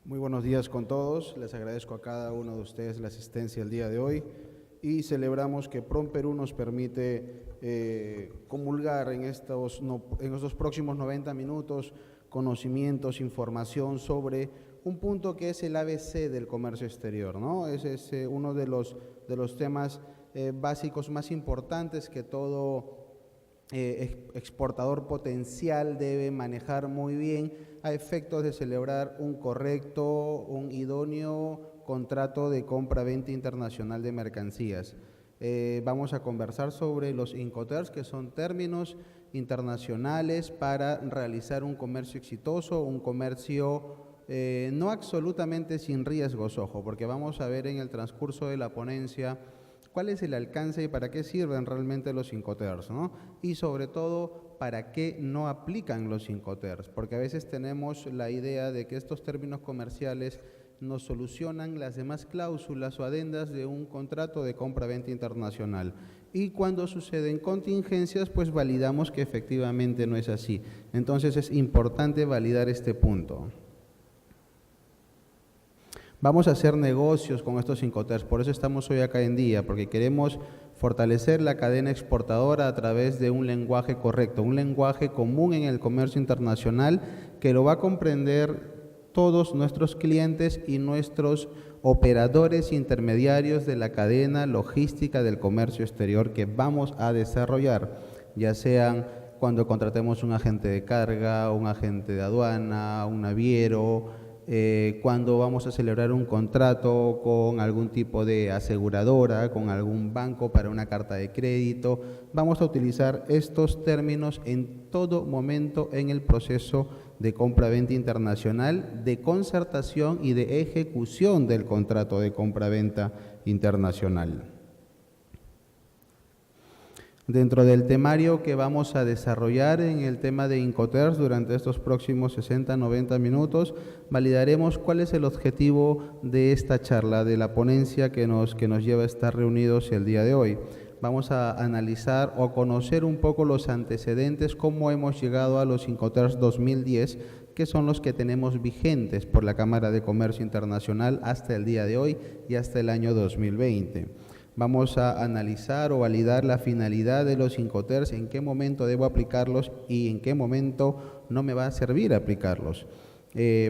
Muy buenos días con todos. Les agradezco a cada uno de ustedes la asistencia el día de hoy y celebramos que PROMPERÚ nos permite comulgar en estos próximos 90 minutos conocimientos, información sobre un punto que es el ABC del comercio exterior, ¿no? Ese es uno de los temas básicos más importantes que todo exportador potencial debe manejar muy bien a efectos de celebrar un correcto, un idóneo contrato de compra-venta internacional de mercancías. Vamos a conversar sobre los Incoterms, que son términos internacionales para realizar un comercio exitoso, un comercio no absolutamente sin riesgos, ojo, porque vamos a ver en el transcurso de la ponencia cuál es el alcance y para qué sirven realmente los Incoterms, ¿no? Y sobre todo, para qué no aplican los Incoterms, porque a veces tenemos la idea de que estos términos comerciales nos solucionan las demás cláusulas o adendas de un contrato de compra-venta internacional. Y cuando suceden contingencias, pues validamos que efectivamente no es así. Entonces es importante validar este punto. Vamos a hacer negocios con estos Incoterms, por eso estamos hoy acá en día, porque queremos fortalecer la cadena exportadora a través de un lenguaje correcto, un lenguaje común en el comercio internacional que lo va a comprender todos nuestros clientes y nuestros operadores intermediarios de la cadena logística del comercio exterior que vamos a desarrollar, ya sean cuando contratemos un agente de carga, un agente de aduana, un naviero, cuando vamos a celebrar un contrato con algún tipo de aseguradora, con algún banco para una carta de crédito. Vamos a utilizar estos términos en todo momento en el proceso de compra-venta internacional, de concertación y de ejecución del contrato de compra-venta internacional. Dentro del temario que vamos a desarrollar en el tema de Incoterms durante estos próximos 60-90 minutos, validaremos cuál es el objetivo de esta charla, de la ponencia que nos lleva a estar reunidos el día de hoy. Vamos a analizar o conocer un poco los antecedentes, cómo hemos llegado a los Incoterms 2010, que son los que tenemos vigentes por la Cámara de Comercio Internacional hasta el día de hoy y hasta el año 2020. Vamos a analizar o validar la finalidad de los Incoterms, en qué momento debo aplicarlos y en qué momento no me va a servir aplicarlos.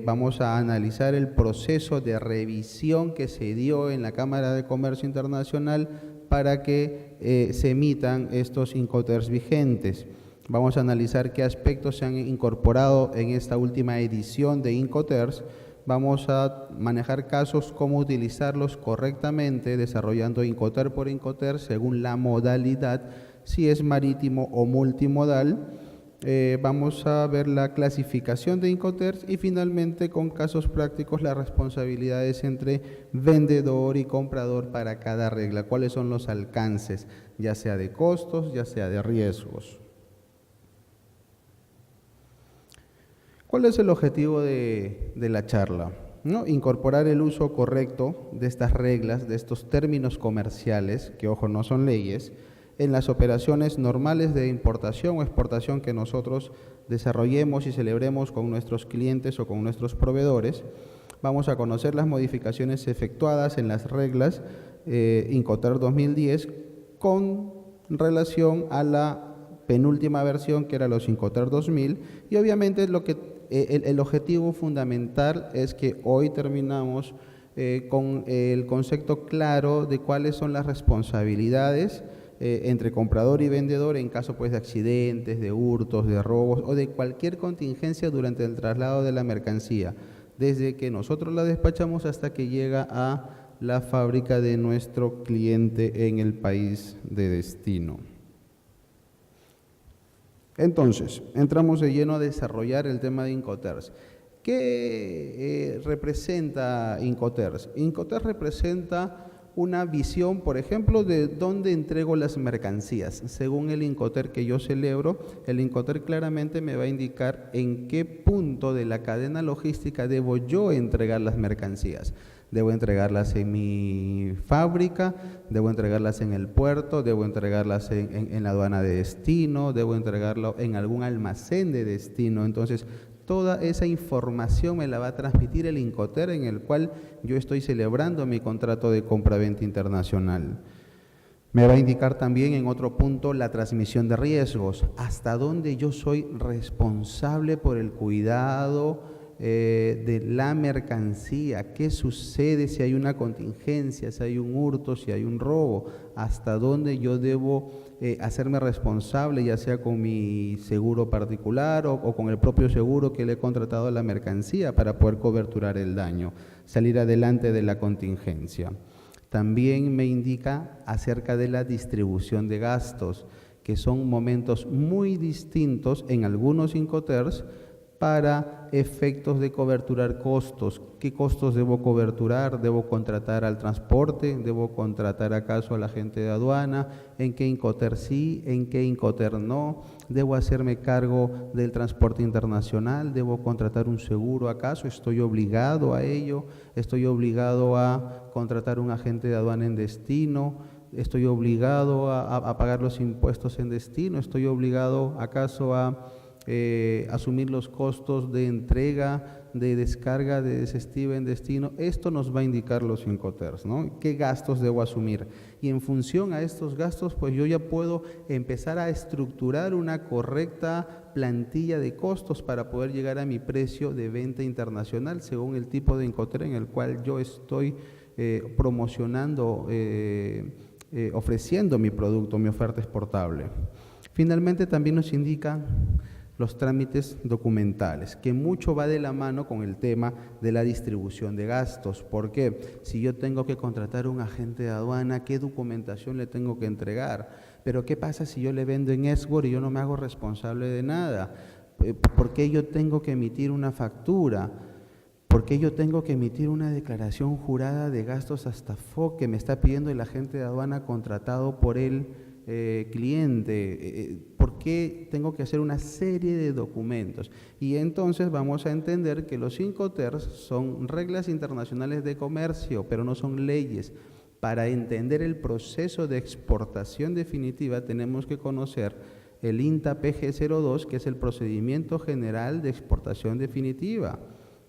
Vamos a analizar el proceso de revisión que se dio en la Cámara de Comercio Internacional para que se emitan estos Incoterms vigentes. Vamos a analizar qué aspectos se han incorporado en esta última edición de Incoterms. Vamos a manejar casos, cómo utilizarlos correctamente, desarrollando Incoterm por Incoterm según la modalidad, si es marítimo o multimodal. Vamos a ver la clasificación de Incoterms y finalmente con casos prácticos las responsabilidades entre vendedor y comprador para cada regla, cuáles son los alcances, ya sea de costos, ya sea de riesgos. ¿Cuál es el objetivo de la charla? ¿No? Incorporar el uso correcto de estas reglas, de estos términos comerciales, que ojo no son leyes, en las operaciones normales de importación o exportación que nosotros desarrollemos y celebremos con nuestros clientes o con nuestros proveedores. Vamos a conocer las modificaciones efectuadas en las reglas Incoterms 2010 con relación a la penúltima versión que era los Incoterms 2000 y obviamente el objetivo fundamental es que hoy terminamos con el concepto claro de cuáles son las responsabilidades entre comprador y vendedor en caso pues de accidentes, de hurtos, de robos o de cualquier contingencia durante el traslado de la mercancía, desde que nosotros la despachamos hasta que llega a la fábrica de nuestro cliente en el país de destino. Entonces, entramos de lleno a desarrollar el tema de Incoterms. ¿Qué representa Incoterms? Incoterms representa una visión, por ejemplo, de dónde entrego las mercancías. Según el Incoterm que yo celebro, el Incoterm claramente me va a indicar en qué punto de la cadena logística debo yo entregar las mercancías. Debo entregarlas en mi fábrica, debo entregarlas en el puerto, debo entregarlas en la aduana de destino, debo entregarlo en algún almacén de destino. Entonces, Toda esa información me la va a transmitir el Incoterm, en el cual yo estoy celebrando mi contrato de compra-venta internacional. Me va a indicar también en otro punto la transmisión de riesgos, hasta dónde yo soy responsable por el cuidado de la mercancía, qué sucede si hay una contingencia, si hay un hurto, si hay un robo, hasta dónde yo debo hacerme responsable, ya sea con mi seguro particular o con el propio seguro que le he contratado a la mercancía para poder coberturar el daño, salir adelante de la contingencia. También me indica acerca de la distribución de gastos, que son momentos muy distintos en algunos Incoterms para efectos de coberturar costos. ¿Qué costos debo coberturar? ¿Debo contratar al transporte? ¿Debo contratar acaso a la gente de aduana? ¿En qué Incoterm sí? ¿En qué Incoterm no? ¿Debo hacerme cargo del transporte internacional? ¿Debo contratar un seguro acaso? ¿Estoy obligado a ello? ¿Estoy obligado a contratar un agente de aduana en destino? ¿Estoy obligado a pagar los impuestos en destino? ¿Estoy obligado acaso a asumir los costos de entrega, de descarga, de desestiva en destino? Esto nos va a indicar los Incoterms, ¿no? ¿Qué gastos debo asumir? Y en función a estos gastos, pues yo ya puedo empezar a estructurar una correcta plantilla de costos para poder llegar a mi precio de venta internacional según el tipo de Incoterm en el cual yo estoy promocionando, ofreciendo mi producto, mi oferta exportable. Finalmente también nos indica los trámites documentales, que mucho va de la mano con el tema de la distribución de gastos. ¿Por qué? Si yo tengo que contratar un agente de aduana, ¿qué documentación le tengo que entregar? Pero ¿qué pasa si yo le vendo en export y yo no me hago responsable de nada? ¿Por qué yo tengo que emitir una factura? ¿Por qué yo tengo que emitir una declaración jurada de gastos hasta FOC que me está pidiendo el agente de aduana contratado por el cliente? ¿Por qué tengo que hacer una serie de documentos? Y entonces vamos a entender que los Incoterms son reglas internacionales de comercio, pero no son leyes. Para entender el proceso de exportación definitiva tenemos que conocer el INTA PG02, que es el procedimiento general de exportación definitiva,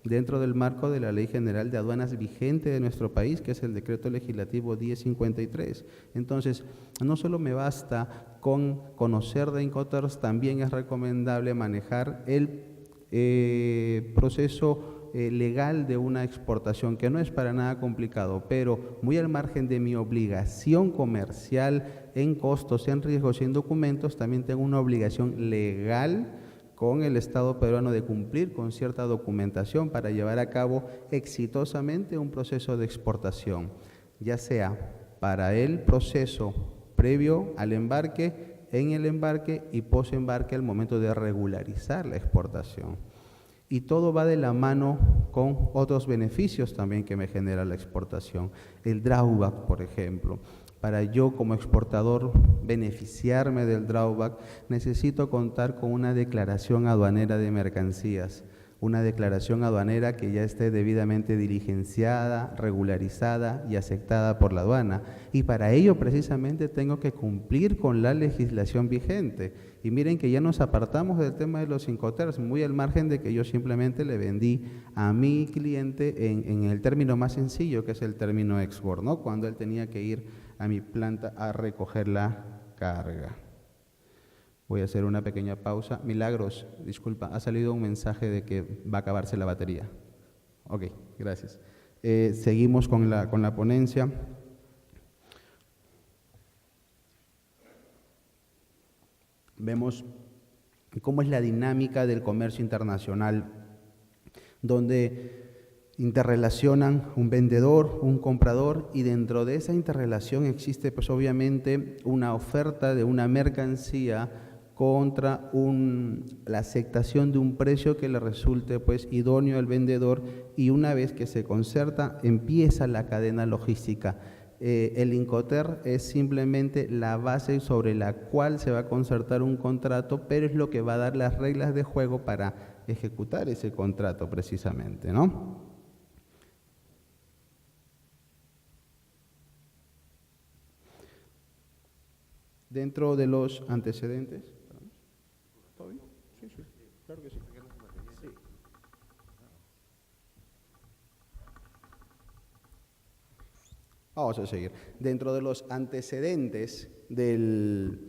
dentro del marco de la Ley General de Aduanas vigente de nuestro país, que es el Decreto Legislativo 1053. Entonces, no solo me basta con conocer de Incoterms, también es recomendable manejar el proceso legal de una exportación, que no es para nada complicado, pero muy al margen de mi obligación comercial en costos, en riesgos y en documentos, también tengo una obligación legal con el Estado peruano de cumplir con cierta documentación para llevar a cabo exitosamente un proceso de exportación, ya sea para el proceso previo al embarque, en el embarque y post-embarque al momento de regularizar la exportación. Y todo va de la mano con otros beneficios también que me genera la exportación. El drawback, por ejemplo. Para yo como exportador beneficiarme del drawback, necesito contar con una declaración aduanera de mercancías, una declaración aduanera que ya esté debidamente diligenciada, regularizada y aceptada por la aduana. Y para ello precisamente tengo que cumplir con la legislación vigente. Y miren que ya nos apartamos del tema de los Incoterms, muy al margen de que yo simplemente le vendí a mi cliente en el término más sencillo, que es el término export, ¿no? Cuando él tenía que ir a mi planta a recoger la carga. Voy a hacer una pequeña pausa. Milagros, disculpa, ha salido un mensaje de que va a acabarse la batería. Ok, gracias. Seguimos con la ponencia. Vemos cómo es la dinámica del comercio internacional, donde interrelacionan un vendedor, un comprador, y dentro de esa interrelación existe pues obviamente una oferta de una mercancía contra la aceptación de un precio que le resulte pues idóneo al vendedor, y una vez que se concerta empieza la cadena logística. El Incoterm es simplemente la base sobre la cual se va a concertar un contrato, pero es lo que va a dar las reglas de juego para ejecutar ese contrato precisamente, ¿no? Dentro de los antecedentes. ¿Todo bien? Sí, sí, claro que sí. Sí. Vamos a seguir. Dentro de los antecedentes del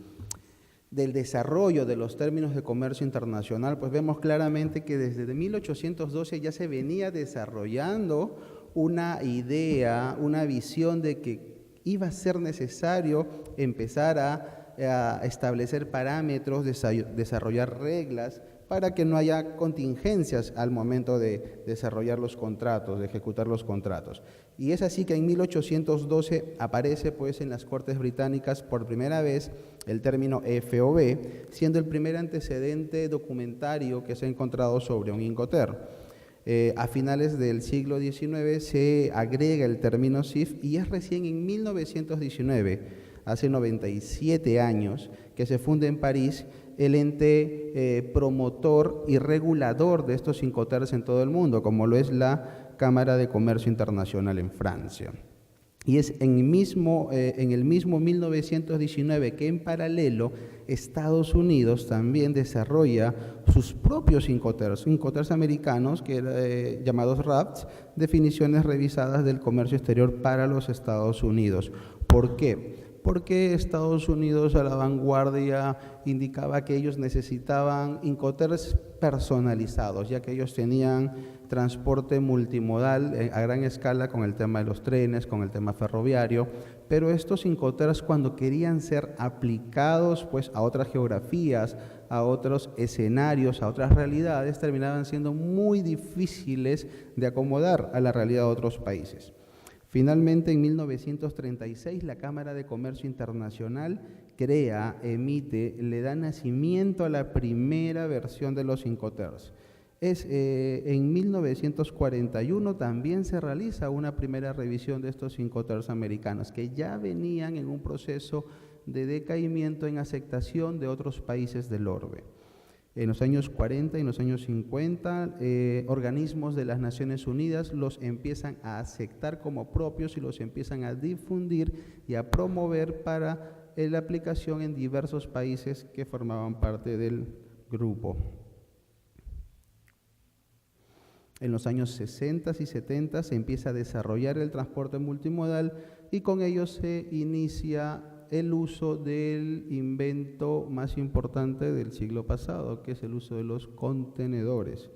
desarrollo de los términos de comercio internacional, pues vemos claramente que desde 1812 ya se venía desarrollando una idea, una visión de que iba a ser necesario empezar a establecer parámetros, desarrollar reglas para que no haya contingencias al momento de desarrollar los contratos, de ejecutar los contratos. Y es así que en 1812 aparece pues en las Cortes Británicas por primera vez el término FOB, siendo el primer antecedente documentario que se ha encontrado sobre un Incoterm. A finales del siglo XIX se agrega el término CIF y es recién en 1919, hace 97 años, que se funda en París el ente promotor y regulador de estos Incoterms en todo el mundo, como lo es la Cámara de Comercio Internacional en Francia. Y es en el mismo 1919 que en paralelo Estados Unidos también desarrolla sus propios Incoterms americanos, llamados RAFTs, definiciones revisadas del comercio exterior para los Estados Unidos. ¿Por qué? Porque Estados Unidos a la vanguardia indicaba que ellos necesitaban Incoterms personalizados, ya que ellos tenían transporte multimodal a gran escala con el tema de los trenes, con el tema ferroviario, pero estos Incoterms cuando querían ser aplicados pues a otras geografías, a otros escenarios, a otras realidades, terminaban siendo muy difíciles de acomodar a la realidad de otros países. Finalmente, en 1936, la Cámara de Comercio Internacional crea, emite, le da nacimiento a la primera versión de los Incoterms. En 1941 también se realiza una primera revisión de estos Incoterms americanos, que ya venían en un proceso de decaimiento en aceptación de otros países del orbe. En los años 40 y en los años 50, organismos de las Naciones Unidas los empiezan a aceptar como propios y los empiezan a difundir y a promover para la aplicación en diversos países que formaban parte del grupo. En los años 60 y 70 se empieza a desarrollar el transporte multimodal y con ello se inicia el uso del invento más importante del siglo pasado, que es el uso de los contenedores.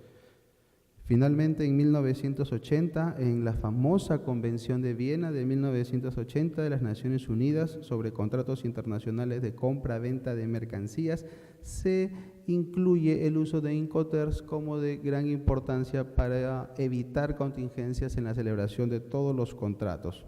Finalmente, en 1980, en la famosa Convención de Viena de 1980 de las Naciones Unidas sobre contratos internacionales de compra-venta de mercancías, se incluye el uso de Incoterms como de gran importancia para evitar contingencias en la celebración de todos los contratos.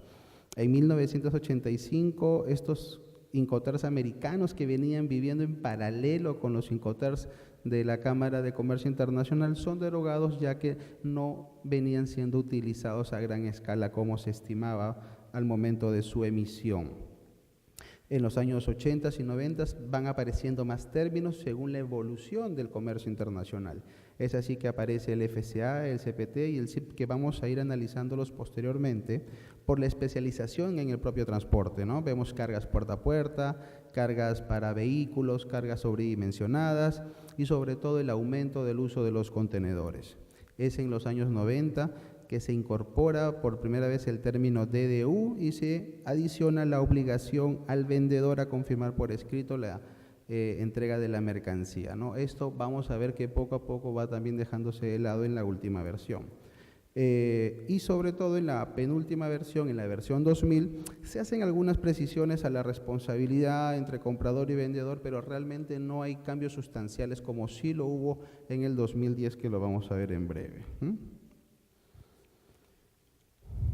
En 1985, estos Incoterms americanos que venían viviendo en paralelo con los Incoterms de la Cámara de Comercio Internacional son derogados, ya que no venían siendo utilizados a gran escala como se estimaba al momento de su emisión. En los años 80 y 90 van apareciendo más términos según la evolución del comercio internacional. Es así que aparece el FCA, el CPT y el CIP, que vamos a ir analizándolos posteriormente por la especialización en el propio transporte, ¿no? Vemos cargas puerta a puerta, cargas para vehículos, cargas sobredimensionadas y sobre todo el aumento del uso de los contenedores. Es en los años 90 que se incorpora por primera vez el término DDU y se adiciona la obligación al vendedor a confirmar por escrito la entrega de la mercancía, ¿no? Esto vamos a ver que poco a poco va también dejándose de lado en la última versión. Y sobre todo en la penúltima versión, en la versión 2000, se hacen algunas precisiones a la responsabilidad entre comprador y vendedor, pero realmente no hay cambios sustanciales como sí lo hubo en el 2010, que lo vamos a ver en breve.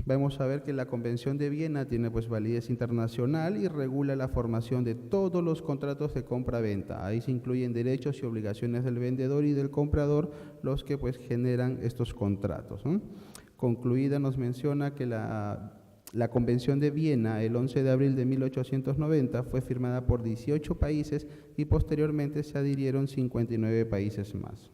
Vamos a ver que la Convención de Viena tiene pues validez internacional y regula la formación de todos los contratos de compra-venta. Ahí se incluyen derechos y obligaciones del vendedor y del comprador, los que pues generan estos contratos. Concluida, nos menciona que la Convención de Viena, el 11 de abril de 1890, fue firmada por 18 países y posteriormente se adhirieron 59 países más.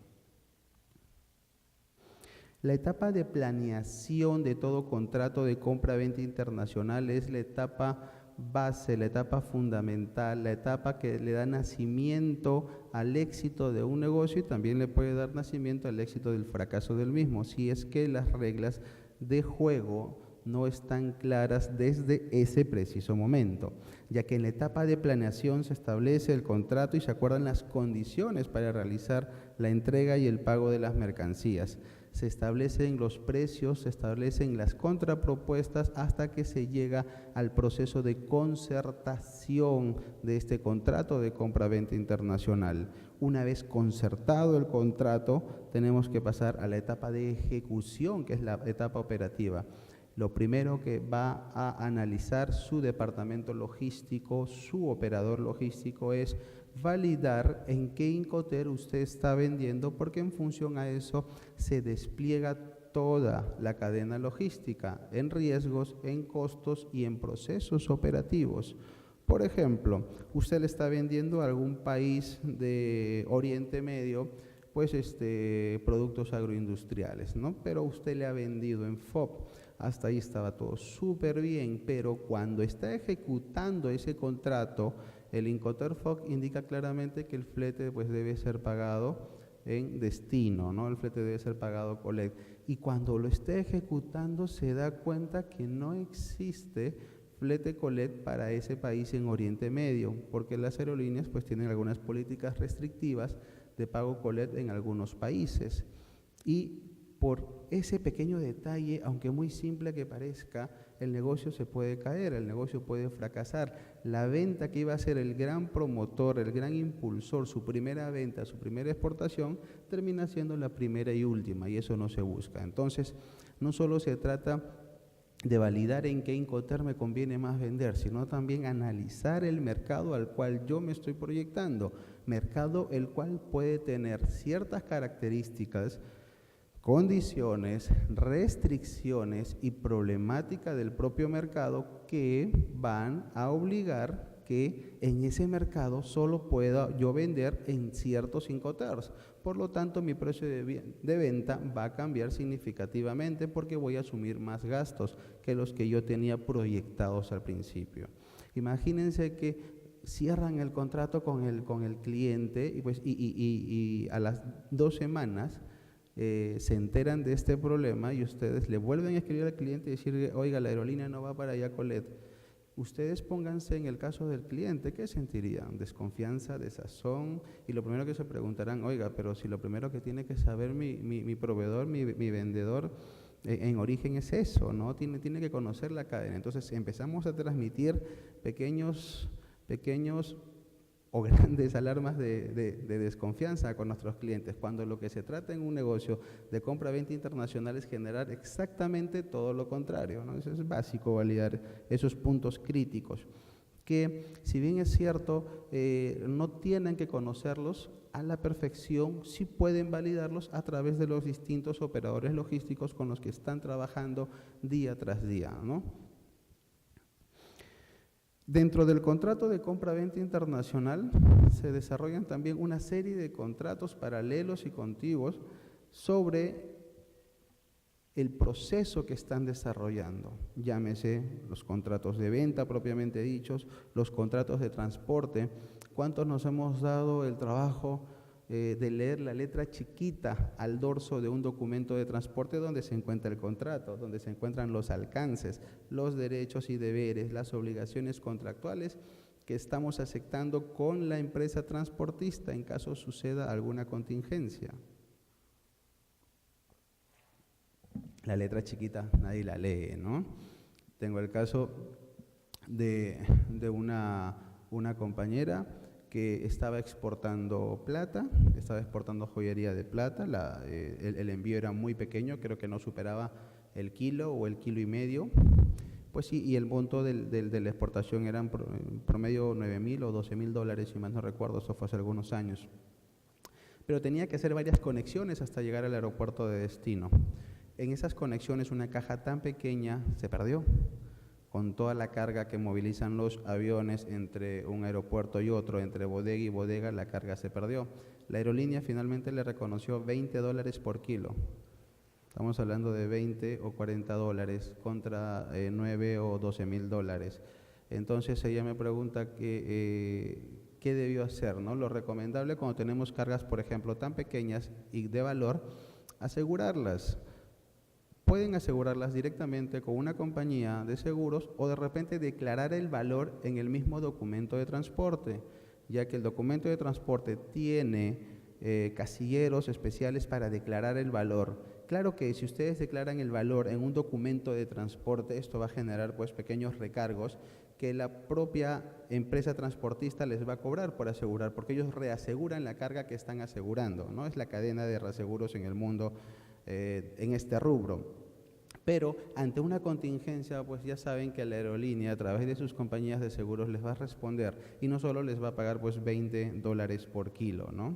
La etapa de planeación de todo contrato de compra-venta internacional es la etapa base, la etapa fundamental, la etapa que le da nacimiento al éxito de un negocio y también le puede dar nacimiento al éxito del fracaso del mismo, si es que las reglas de juego no están claras desde ese preciso momento, ya que en la etapa de planeación se establece el contrato y se acuerdan las condiciones para realizar la entrega y el pago de las mercancías. Se establecen los precios, se establecen las contrapropuestas hasta que se llega al proceso de concertación de este contrato de compra-venta internacional. Una vez concertado el contrato, tenemos que pasar a la etapa de ejecución, que es la etapa operativa. Lo primero que va a analizar su departamento logístico, su operador logístico, es validar en qué Incoterm usted está vendiendo, porque en función a eso se despliega toda la cadena logística en riesgos, en costos y en procesos operativos. Por ejemplo, usted le está vendiendo a algún país de Oriente Medio pues productos agroindustriales, ¿no? Pero usted le ha vendido en FOB. Hasta ahí estaba todo súper bien, pero cuando está ejecutando ese contrato, el Incoterm FOB indica claramente que el flete pues debe ser pagado en destino, ¿no? El flete debe ser pagado COLEC. Y cuando lo esté ejecutando se da cuenta que no existe flete COLEC para ese país en Oriente Medio, porque las aerolíneas pues tienen algunas políticas restrictivas de pago COLEC en algunos países. Y por ese pequeño detalle, aunque muy simple que parezca, el negocio se puede caer, el negocio puede fracasar. La venta que iba a ser el gran promotor, el gran impulsor, su primera venta, su primera exportación, termina siendo la primera y última, y eso no se busca. Entonces, no solo se trata de validar en qué Incoterm me conviene más vender, sino también analizar el mercado al cual yo me estoy proyectando, mercado el cual puede tener ciertas características, condiciones, restricciones y problemática del propio mercado que van a obligar que en ese mercado solo pueda yo vender en ciertos Incoterms. Por lo tanto, mi precio de venta va a cambiar significativamente porque voy a asumir más gastos que los que yo tenía proyectados al principio. Imagínense que cierran el contrato con el cliente y a las 2 semanas se enteran de este problema y ustedes le vuelven a escribir al cliente y decirle, oiga, la aerolínea no va para allá, Colet. Ustedes pónganse en el caso del cliente, ¿qué sentirían? Desconfianza, desazón, y lo primero que se preguntarán, oiga, pero si lo primero que tiene que saber mi proveedor, mi vendedor, en origen es eso, ¿no? Tiene que conocer la cadena. Entonces empezamos a transmitir pequeños o grandes alarmas de desconfianza con nuestros clientes, cuando lo que se trata en un negocio de compra-venta internacional es generar exactamente todo lo contrario, ¿no? Eso es básico, validar esos puntos críticos, que si bien es cierto, no tienen que conocerlos a la perfección, sí pueden validarlos a través de los distintos operadores logísticos con los que están trabajando día tras día, ¿no? Dentro del contrato de compra-venta internacional se desarrollan también una serie de contratos paralelos y contiguos sobre el proceso que están desarrollando. Llámese los contratos de venta propiamente dichos, los contratos de transporte. ¿Cuántos nos hemos dado el trabajo de leer la letra chiquita al dorso de un documento de transporte donde se encuentra el contrato, donde se encuentran los alcances, los derechos y deberes, las obligaciones contractuales que estamos aceptando con la empresa transportista en caso suceda alguna contingencia? La letra chiquita nadie la lee, ¿no? Tengo el caso de una compañera que estaba exportando plata, estaba exportando joyería de plata, el envío era muy pequeño, creo que no superaba el kilo o el kilo y medio, pues sí, y el monto de la exportación eran promedio 9.000 o 12.000 dólares, si más no recuerdo, eso fue hace algunos años. Pero tenía que hacer varias conexiones hasta llegar al aeropuerto de destino. En esas conexiones una caja tan pequeña se perdió, con toda la carga que movilizan los aviones entre un aeropuerto y otro, entre bodega y bodega, la carga se perdió. La aerolínea finalmente le reconoció 20 dólares por kilo. Estamos hablando de 20 o 40 dólares contra 9 o 12.000 dólares. Entonces ella me pregunta qué debió hacer, ¿no? Lo recomendable cuando tenemos cargas, por ejemplo, tan pequeñas y de valor, asegurarlas. pueden asegurarlas directamente con una compañía de seguros o de repente declarar el valor en el mismo documento de transporte, ya que el documento de transporte tiene casilleros especiales para declarar el valor. Claro que si ustedes declaran el valor en un documento de transporte, esto va a generar pues pequeños recargos que la propia empresa transportista les va a cobrar por asegurar, porque ellos reaseguran la carga que están asegurando, ¿no? Es la cadena de reaseguros en el mundo en este rubro. Pero ante una contingencia, pues ya saben que la aerolínea a través de sus compañías de seguros les va a responder y no solo les va a pagar pues $20 por kilo, ¿no?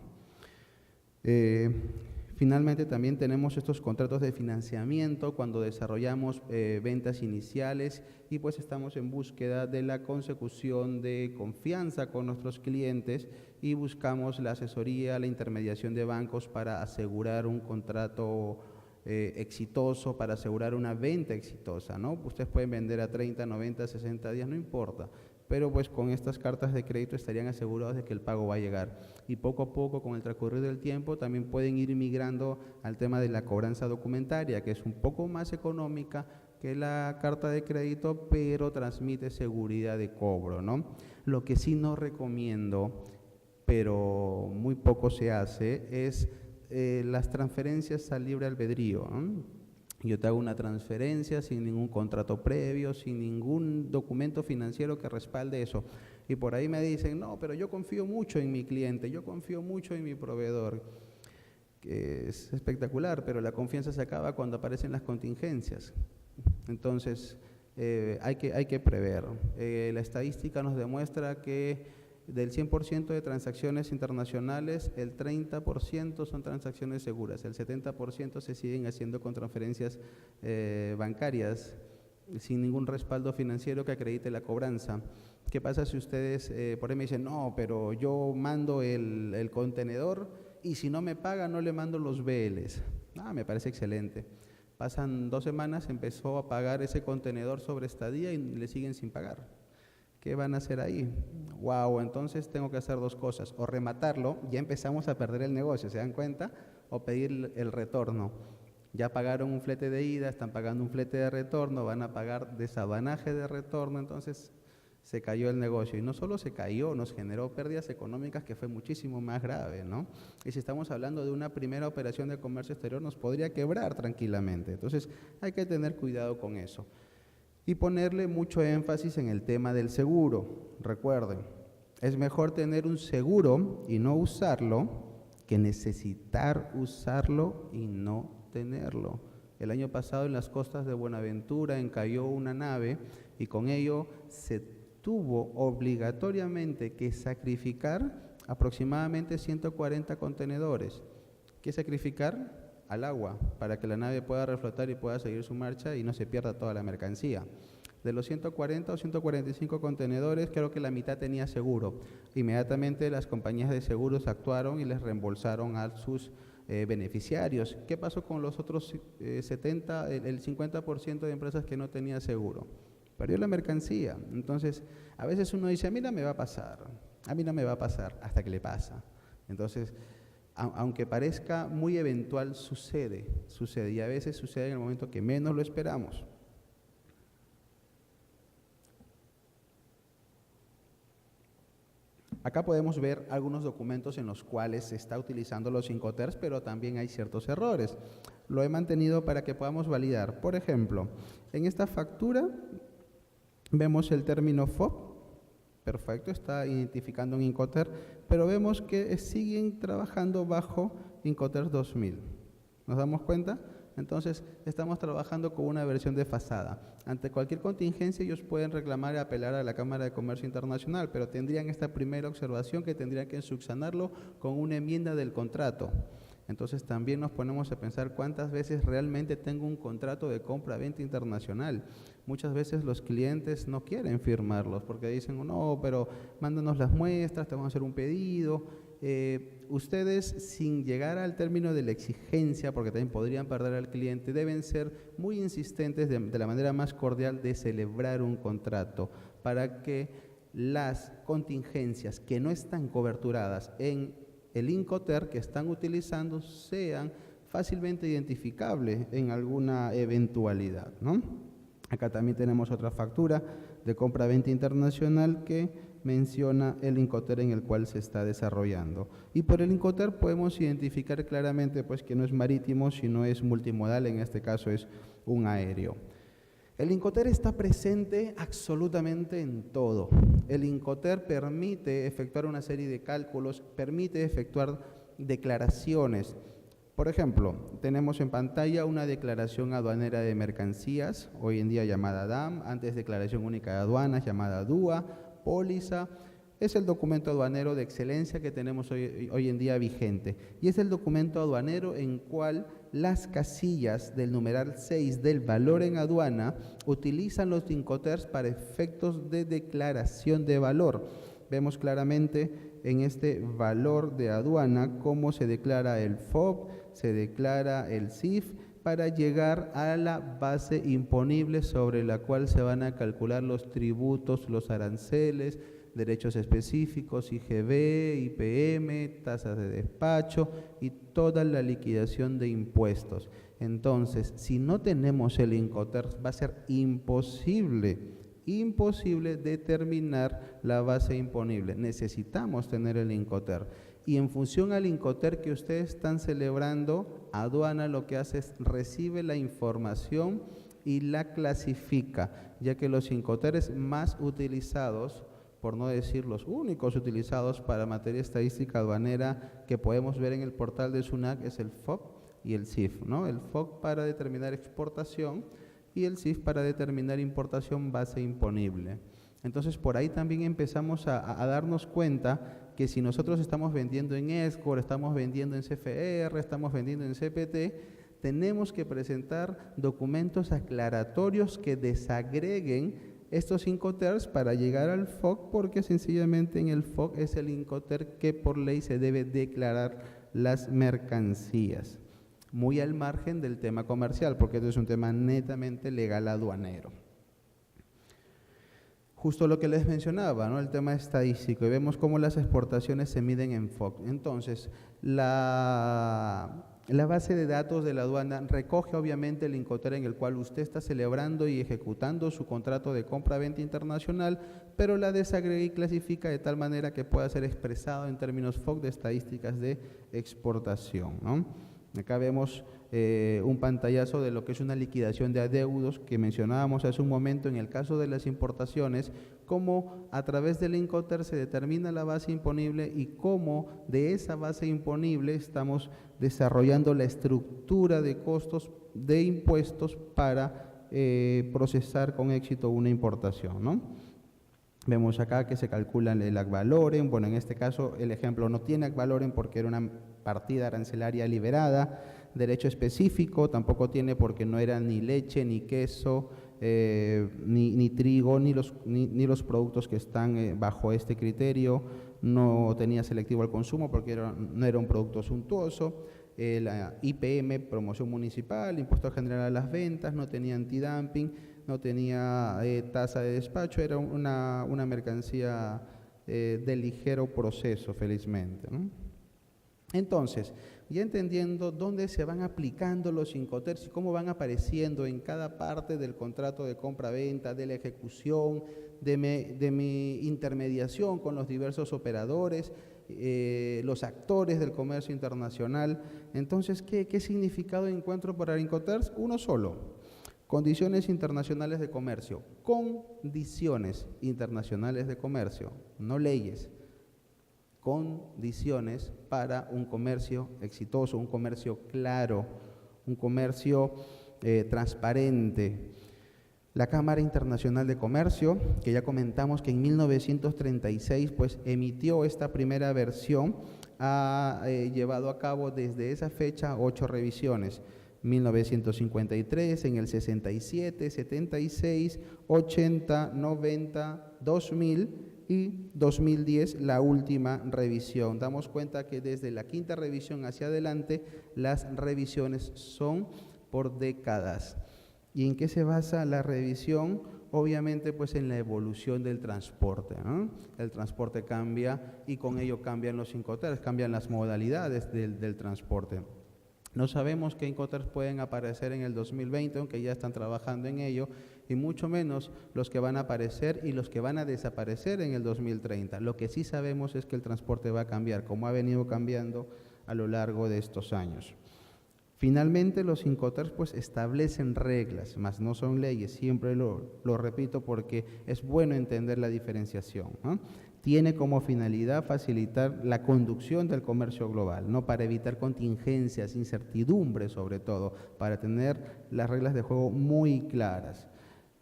Finalmente también tenemos estos contratos de financiamiento cuando desarrollamos ventas iniciales y pues estamos en búsqueda de la consecución de confianza con nuestros clientes y buscamos la asesoría, la intermediación de bancos para asegurar un contrato exitoso, para asegurar una venta exitosa, ¿no? Ustedes pueden vender a 30, 90, 60 días, no importa, pero pues con estas cartas de crédito estarían asegurados de que el pago va a llegar. Y poco a poco, con el transcurrir del tiempo, también pueden ir migrando al tema de la cobranza documentaria, que es un poco más económica que la carta de crédito, pero transmite seguridad de cobro, ¿no? Lo que sí no recomiendo, pero muy poco se hace, es las transferencias al libre albedrío, ¿no? Yo te hago una transferencia sin ningún contrato previo, sin ningún documento financiero que respalde eso. Y por ahí me dicen, no, pero yo confío mucho en mi cliente, yo confío mucho en mi proveedor. Que es espectacular, pero la confianza se acaba cuando aparecen las contingencias. Entonces, hay que prever. La estadística nos demuestra que del 100% de transacciones internacionales, el 30% son transacciones seguras, el 70% se siguen haciendo con transferencias bancarias sin ningún respaldo financiero que acredite la cobranza. ¿Qué pasa si ustedes por ahí me dicen, no, pero yo mando el contenedor y si no me paga no le mando los BLs? Me parece excelente. Pasan 2 semanas, empezó a pagar ese contenedor sobre estadía y le siguen sin pagar. ¿Qué van a hacer ahí? Wow, entonces tengo que hacer 2 cosas, o rematarlo, ya empezamos a perder el negocio, ¿se dan cuenta? O pedir el retorno. Ya pagaron un flete de ida, están pagando un flete de retorno, van a pagar desabanaje de retorno, entonces se cayó el negocio. Y no solo se cayó, nos generó pérdidas económicas que fue muchísimo más grave, ¿no? Y si estamos hablando de una primera operación de comercio exterior, nos podría quebrar tranquilamente. Entonces hay que tener cuidado con eso. Y ponerle mucho énfasis en el tema del seguro. Recuerden, es mejor tener un seguro y no usarlo que necesitar usarlo y no tenerlo. El año pasado en las costas de Buenaventura encalló una nave y con ello se tuvo obligatoriamente que sacrificar aproximadamente 140 contenedores. ¿Qué sacrificar? Al agua, para que la nave pueda reflotar y pueda seguir su marcha y no se pierda toda la mercancía. De los 140 o 145 contenedores, creo que la mitad tenía seguro. Inmediatamente las compañías de seguros actuaron y les reembolsaron a sus beneficiarios. ¿Qué pasó con los otros 70, el 50% de empresas que no tenía seguro? Perdió la mercancía. Entonces, a veces uno dice, a mí no me va a pasar, hasta que le pasa. Entonces, aunque parezca muy eventual, sucede y a veces sucede en el momento que menos lo esperamos. Acá podemos ver algunos documentos en los cuales se está utilizando los Incoterms, pero también hay ciertos errores. Lo he mantenido para que podamos validar. Por ejemplo, en esta factura vemos el término FOB. Perfecto, está identificando un Incoterm, pero vemos que siguen trabajando bajo Incoterms 2000. ¿Nos damos cuenta? Entonces, estamos trabajando con una versión desfasada. Ante cualquier contingencia, ellos pueden reclamar y apelar a la Cámara de Comercio Internacional, pero tendrían esta primera observación que tendrían que subsanarlo con una enmienda del contrato. Entonces también nos ponemos a pensar cuántas veces realmente tengo un contrato de compra-venta internacional. Muchas veces los clientes no quieren firmarlos porque dicen, no, pero mándanos las muestras, te vamos a hacer un pedido. Ustedes, sin llegar al término de la exigencia, porque también podrían perder al cliente, deben ser muy insistentes de la manera más cordial de celebrar un contrato para que las contingencias que no están coberturadas en el Incoterm que están utilizando sean fácilmente identificable en alguna eventualidad, ¿no? Acá también tenemos otra factura de compra-venta internacional que menciona el Incoterm en el cual se está desarrollando. Y por el Incoterm podemos identificar claramente pues, que no es marítimo, sino es multimodal, en este caso es un aéreo. El Incoterm está presente absolutamente en todo. El Incoterm permite efectuar una serie de cálculos, permite efectuar declaraciones. Por ejemplo, tenemos en pantalla una declaración aduanera de mercancías, hoy en día llamada DAM, antes Declaración Única de Aduanas, llamada DUA, póliza. Es el documento aduanero de excelencia que tenemos hoy en día vigente. Y es el documento aduanero en cual las casillas del numeral 6 del valor en aduana utilizan los Incoterms para efectos de declaración de valor. Vemos claramente en este valor de aduana cómo se declara el FOB, se declara el CIF para llegar a la base imponible sobre la cual se van a calcular los tributos, los aranceles, derechos específicos, IGB, IPM, tasas de despacho y toda la liquidación de impuestos. Entonces, si no tenemos el Incoterm, va a ser imposible determinar la base imponible. Necesitamos tener el Incoterm. Y en función al Incoterm que ustedes están celebrando, aduana lo que hace es recibe la información y la clasifica, ya que los Incoterms más utilizados, por no decir los únicos utilizados para materia estadística aduanera que podemos ver en el portal de SUNAT, es el FOB y el CIF, ¿no? El FOB para determinar exportación y el CIF para determinar importación base imponible. Entonces, por ahí también empezamos a darnos cuenta que si nosotros estamos vendiendo en ESCOR, estamos vendiendo en CFR, estamos vendiendo en CPT, tenemos que presentar documentos aclaratorios que desagreguen estos Incoterms para llegar al FOB, porque sencillamente en el FOB es el Incoterm que por ley se debe declarar las mercancías. Muy al margen del tema comercial, porque esto es un tema netamente legal aduanero. Justo lo que les mencionaba, ¿no? El tema estadístico, y vemos cómo las exportaciones se miden en FOB. Entonces, la base de datos de la aduana recoge obviamente el Incoterm en el cual usted está celebrando y ejecutando su contrato de compra-venta internacional, pero la desagrega y clasifica de tal manera que pueda ser expresado en términos FOB de estadísticas de exportación, ¿no? Acá vemos un pantallazo de lo que es una liquidación de adeudos que mencionábamos hace un momento en el caso de las importaciones, cómo a través del Incoterm se determina la base imponible y cómo de esa base imponible estamos desarrollando la estructura de costos de impuestos para procesar con éxito una importación, ¿no? Vemos acá que se calcula el ad valorem. Bueno, en este caso el ejemplo no tiene ad valorem porque era una partida arancelaria liberada. Derecho específico tampoco tiene porque no era ni leche, ni queso, ni trigo, ni los productos que están bajo este criterio. No tenía selectivo al consumo porque no era un producto suntuoso. La IPM, promoción municipal, impuesto general a las ventas, no tenía antidumping, no tenía tasa de despacho, era una mercancía de ligero proceso, felizmente, ¿no? Entonces, ya entendiendo dónde se van aplicando los Incoterms y cómo van apareciendo en cada parte del contrato de compra-venta, de la ejecución, de mi intermediación con los diversos operadores, los actores del comercio internacional. Entonces, ¿qué significado encuentro para Incoterms? Uno solo: condiciones internacionales de comercio. Condiciones internacionales de comercio, no leyes. Condiciones para un comercio exitoso, un comercio claro, un comercio transparente. La Cámara Internacional de Comercio, que ya comentamos que en 1936 pues, emitió esta primera versión, ha llevado a cabo desde esa fecha 8 revisiones. 1953, en el 67, 76, 80, 90, 2000 y 2010 la última revisión. Damos cuenta que desde la quinta revisión hacia adelante las revisiones son por décadas. ¿Y en qué se basa la revisión? Obviamente pues en la evolución del transporte, ¿no? El transporte cambia y con ello cambian los Incoterms, cambian las modalidades del transporte. No sabemos qué Incoterms pueden aparecer en el 2020, aunque ya están trabajando en ello, y mucho menos los que van a aparecer y los que van a desaparecer en el 2030. Lo que sí sabemos es que el transporte va a cambiar, como ha venido cambiando a lo largo de estos años. Finalmente, los Incoterms pues establecen reglas, mas no son leyes, siempre lo repito porque es bueno entender la diferenciación, ¿no? Tiene como finalidad facilitar la conducción del comercio global, ¿no? Para evitar contingencias, incertidumbres sobre todo, para tener las reglas de juego muy claras.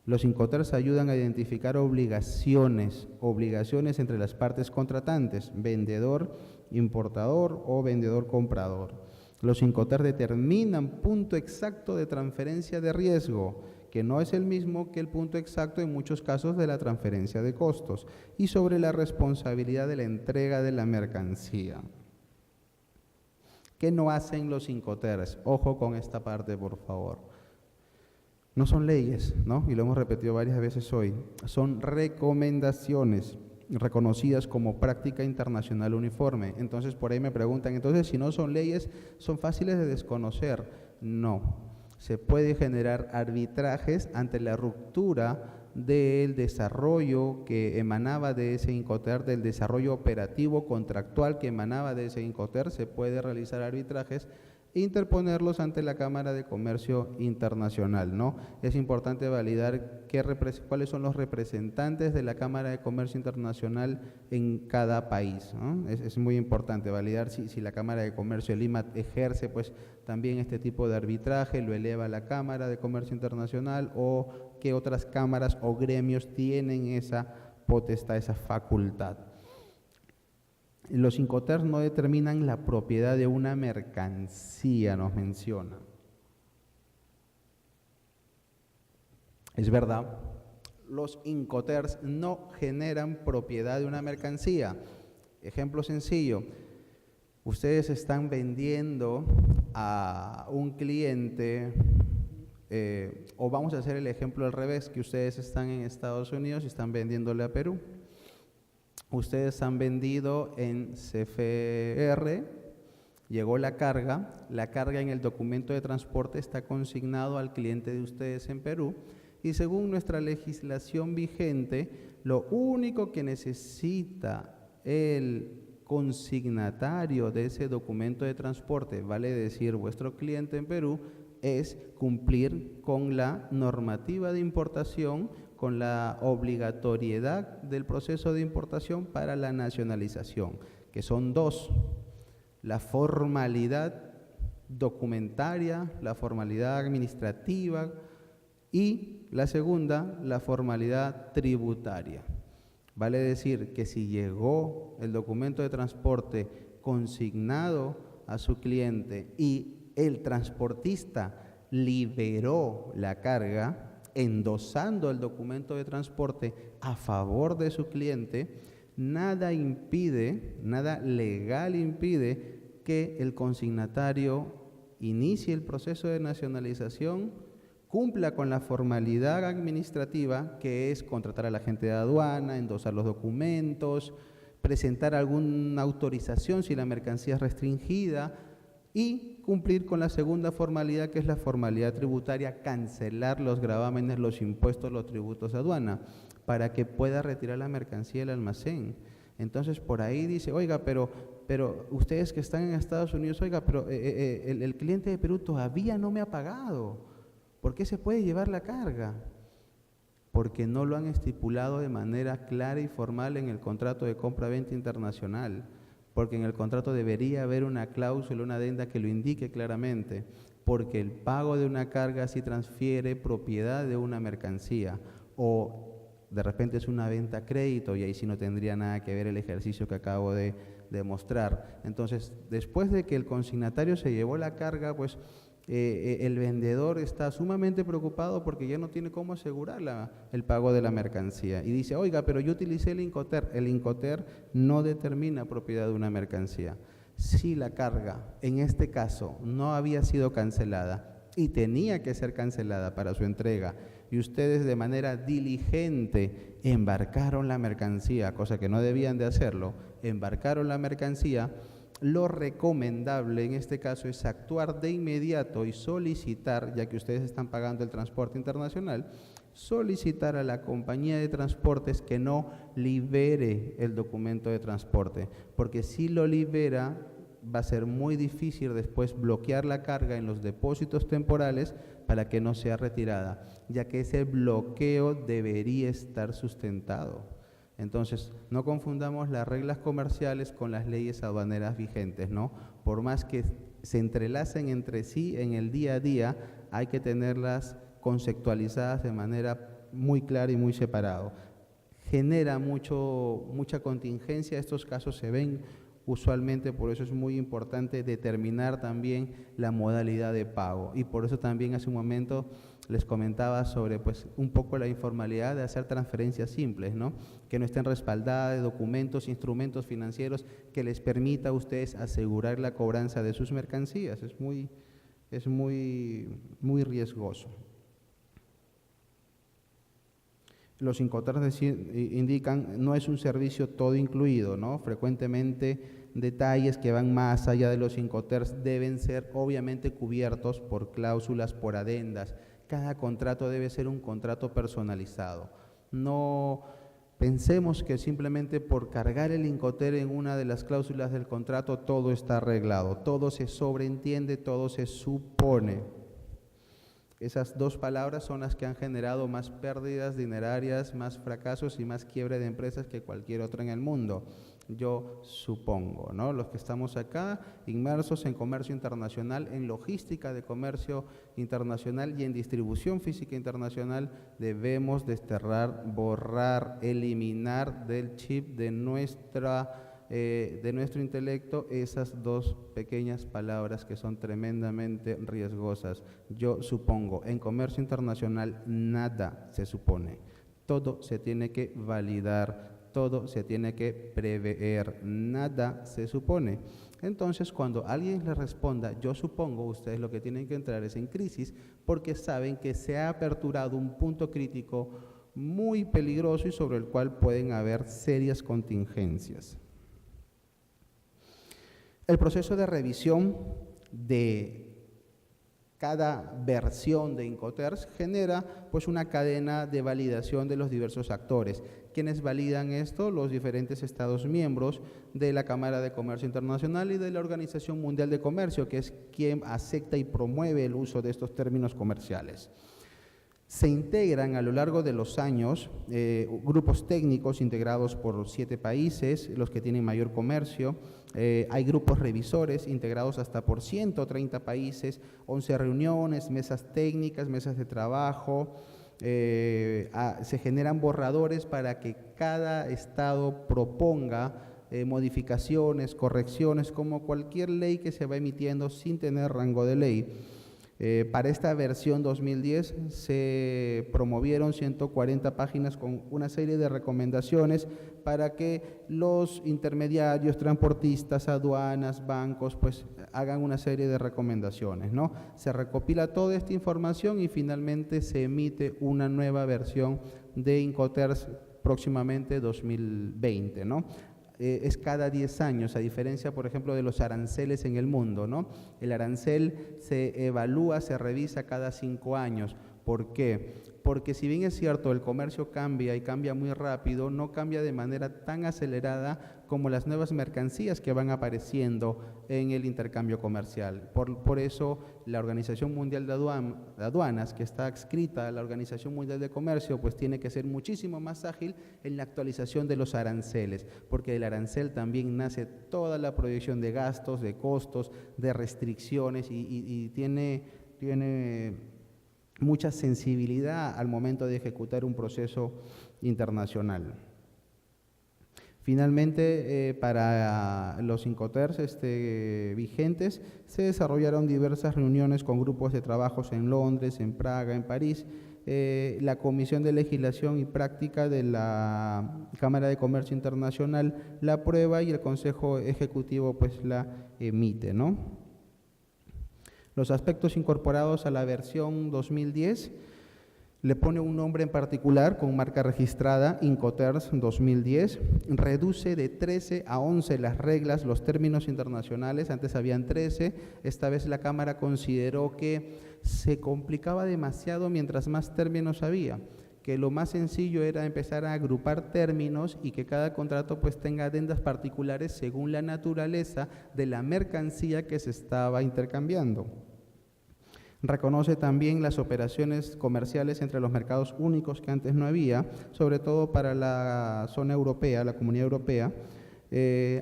Los Incoterms ayudan a identificar obligaciones entre las partes contratantes, vendedor, importador o vendedor-comprador. Los Incoterms determinan punto exacto de transferencia de riesgo, que no es el mismo que el punto exacto en muchos casos de la transferencia de costos, y sobre la responsabilidad de la entrega de la mercancía. ¿Qué no hacen los Incoterms? Ojo con esta parte, por favor. No son leyes, ¿no? Y lo hemos repetido varias veces hoy. Son recomendaciones reconocidas como práctica internacional uniforme. Entonces, por ahí me preguntan, entonces, si no son leyes, ¿son fáciles de desconocer? No. Se puede generar arbitrajes ante la ruptura del desarrollo que emanaba de ese Incoterm, del desarrollo operativo contractual que emanaba de ese Incoterm. Se puede realizar arbitrajes e interponerlos ante la Cámara de Comercio Internacional, ¿no? Es importante validar cuáles son los representantes de la Cámara de Comercio Internacional en cada país, ¿no? Es muy importante validar si la Cámara de Comercio de Lima ejerce pues también este tipo de arbitraje, lo eleva a la Cámara de Comercio Internacional, o qué otras cámaras o gremios tienen esa potestad, esa facultad. Los Incoterms no determinan la propiedad de una mercancía, nos menciona. Es verdad, los Incoterms no generan propiedad de una mercancía. Ejemplo sencillo, ustedes están vendiendo a un cliente, o vamos a hacer el ejemplo al revés, que ustedes están en Estados Unidos y están vendiéndole a Perú. Ustedes han vendido en CFR, llegó la carga en el documento de transporte está consignado al cliente de ustedes en Perú, y según nuestra legislación vigente, lo único que necesita el consignatario de ese documento de transporte, vale decir vuestro cliente en Perú, es cumplir con la normativa de importación, con la obligatoriedad del proceso de importación para la nacionalización, que son dos: la formalidad documentaria, la formalidad administrativa, y la segunda, la formalidad tributaria. Vale decir que si llegó el documento de transporte consignado a su cliente y el transportista liberó la carga, endosando el documento de transporte a favor de su cliente, nada legal impide que el consignatario inicie el proceso de nacionalización, cumpla con la formalidad administrativa, que es contratar a la agente de aduana, endosar los documentos, presentar alguna autorización si la mercancía es restringida, y cumplir con la segunda formalidad, que es la formalidad tributaria, cancelar los gravámenes, los impuestos, los tributos de aduana, para que pueda retirar la mercancía del almacén. Entonces, por ahí dice, oiga, pero ustedes que están en Estados Unidos, oiga, pero el cliente de Perú todavía no me ha pagado. ¿Por qué se puede llevar la carga? Porque no lo han estipulado de manera clara y formal en el contrato de compra-venta internacional. Porque en el contrato debería haber una cláusula, una adenda que lo indique claramente, porque el pago de una carga sí transfiere propiedad de una mercancía, o de repente es una venta a crédito y ahí sí no tendría nada que ver el ejercicio que acabo de demostrar. Entonces, después de que el consignatario se llevó la carga, pues el vendedor está sumamente preocupado porque ya no tiene cómo asegurar el pago de la mercancía. Y dice, oiga, pero yo utilicé el Incoterm. El Incoterm no determina propiedad de una mercancía. Si la carga, en este caso, no había sido cancelada y tenía que ser cancelada para su entrega, y ustedes de manera diligente embarcaron la mercancía, cosa que no debían de hacerlo, embarcaron la mercancía, Lo recomendable en este caso es actuar de inmediato y solicitar, ya que ustedes están pagando el transporte internacional, solicitar a la compañía de transportes que no libere el documento de transporte, porque si lo libera va a ser muy difícil después bloquear la carga en los depósitos temporales para que no sea retirada, ya que ese bloqueo debería estar sustentado. Entonces, no confundamos las reglas comerciales con las leyes aduaneras vigentes, ¿no? Por más que se entrelacen entre sí en el día a día, hay que tenerlas conceptualizadas de manera muy clara y muy separado. Genera mucha contingencia, estos casos se ven usualmente, por eso es muy importante determinar también la modalidad de pago, y por eso también hace un momento les comentaba sobre pues un poco la informalidad de hacer transferencias simples, ¿no? Que no estén respaldadas de documentos, instrumentos financieros que les permita a ustedes asegurar la cobranza de sus mercancías. Es muy riesgoso. Los Incoterms indican, no es un servicio todo incluido, ¿no? Frecuentemente detalles que van más allá de los Incoterms deben ser obviamente cubiertos por cláusulas, por adendas. Cada contrato debe ser un contrato personalizado. No pensemos que simplemente por cargar el Incoterm en una de las cláusulas del contrato todo está arreglado, todo se sobreentiende, todo se supone. Esas dos palabras son las que han generado más pérdidas dinerarias, más fracasos y más quiebre de empresas que cualquier otra en el mundo. Yo supongo, ¿no? Los que estamos acá inmersos en comercio internacional, en logística de comercio internacional y en distribución física internacional, debemos desterrar, borrar, eliminar del chip de nuestro intelecto esas dos pequeñas palabras que son tremendamente riesgosas. Yo supongo, en comercio internacional nada se supone, todo se tiene que validar, todo se tiene que prever, nada se supone. Entonces, cuando alguien les responda, yo supongo, ustedes lo que tienen que entrar es en crisis, porque saben que se ha aperturado un punto crítico muy peligroso y sobre el cual pueden haber serias contingencias. El proceso de revisión de cada versión de Incoterms genera pues una cadena de validación de los diversos actores. ¿Quiénes validan esto? Los diferentes Estados miembros de la Cámara de Comercio Internacional y de la Organización Mundial de Comercio, que es quien acepta y promueve el uso de estos términos comerciales. Se integran a lo largo de los años grupos técnicos integrados por 7 países, los que tienen mayor comercio. Hay grupos revisores integrados hasta por 130 países, 11 reuniones, mesas técnicas, mesas de trabajo. Se generan borradores para que cada estado proponga modificaciones, correcciones, como cualquier ley que se va emitiendo sin tener rango de ley. Para esta versión 2010 se promovieron 140 páginas con una serie de recomendaciones para que los intermediarios, transportistas, aduanas, bancos, pues hagan una serie de recomendaciones, ¿no? Se recopila toda esta información y finalmente se emite una nueva versión de Incoterms próximamente 2020, ¿no? Es cada 10 años, a diferencia, por ejemplo, de los aranceles en el mundo, ¿no? El arancel se evalúa, se revisa cada 5 años. ¿Por qué? Porque si bien es cierto, el comercio cambia y cambia muy rápido, no cambia de manera tan acelerada como las nuevas mercancías que van apareciendo en el intercambio comercial. Por eso, la Organización Mundial de Aduanas, que está adscrita a la Organización Mundial de Comercio, pues tiene que ser muchísimo más ágil en la actualización de los aranceles, porque del arancel también nace toda la proyección de gastos, de costos, de restricciones y tiene mucha sensibilidad al momento de ejecutar un proceso internacional. Finalmente, para los Incoterms vigentes, se desarrollaron diversas reuniones con grupos de trabajos en Londres, en Praga, en París. La Comisión de Legislación y Práctica de la Cámara de Comercio Internacional la aprueba y el Consejo Ejecutivo pues la emite, ¿no? Los aspectos incorporados a la versión 2010, le pone un nombre en particular con marca registrada, Incoterms 2010, reduce de 13 a 11 las reglas, los términos internacionales, antes habían 13, esta vez la Cámara consideró que se complicaba demasiado mientras más términos había, que lo más sencillo era empezar a agrupar términos y que cada contrato pues tenga adendas particulares según la naturaleza de la mercancía que se estaba intercambiando. Reconoce también las operaciones comerciales entre los mercados únicos que antes no había, sobre todo para la zona europea, la Comunidad Europea.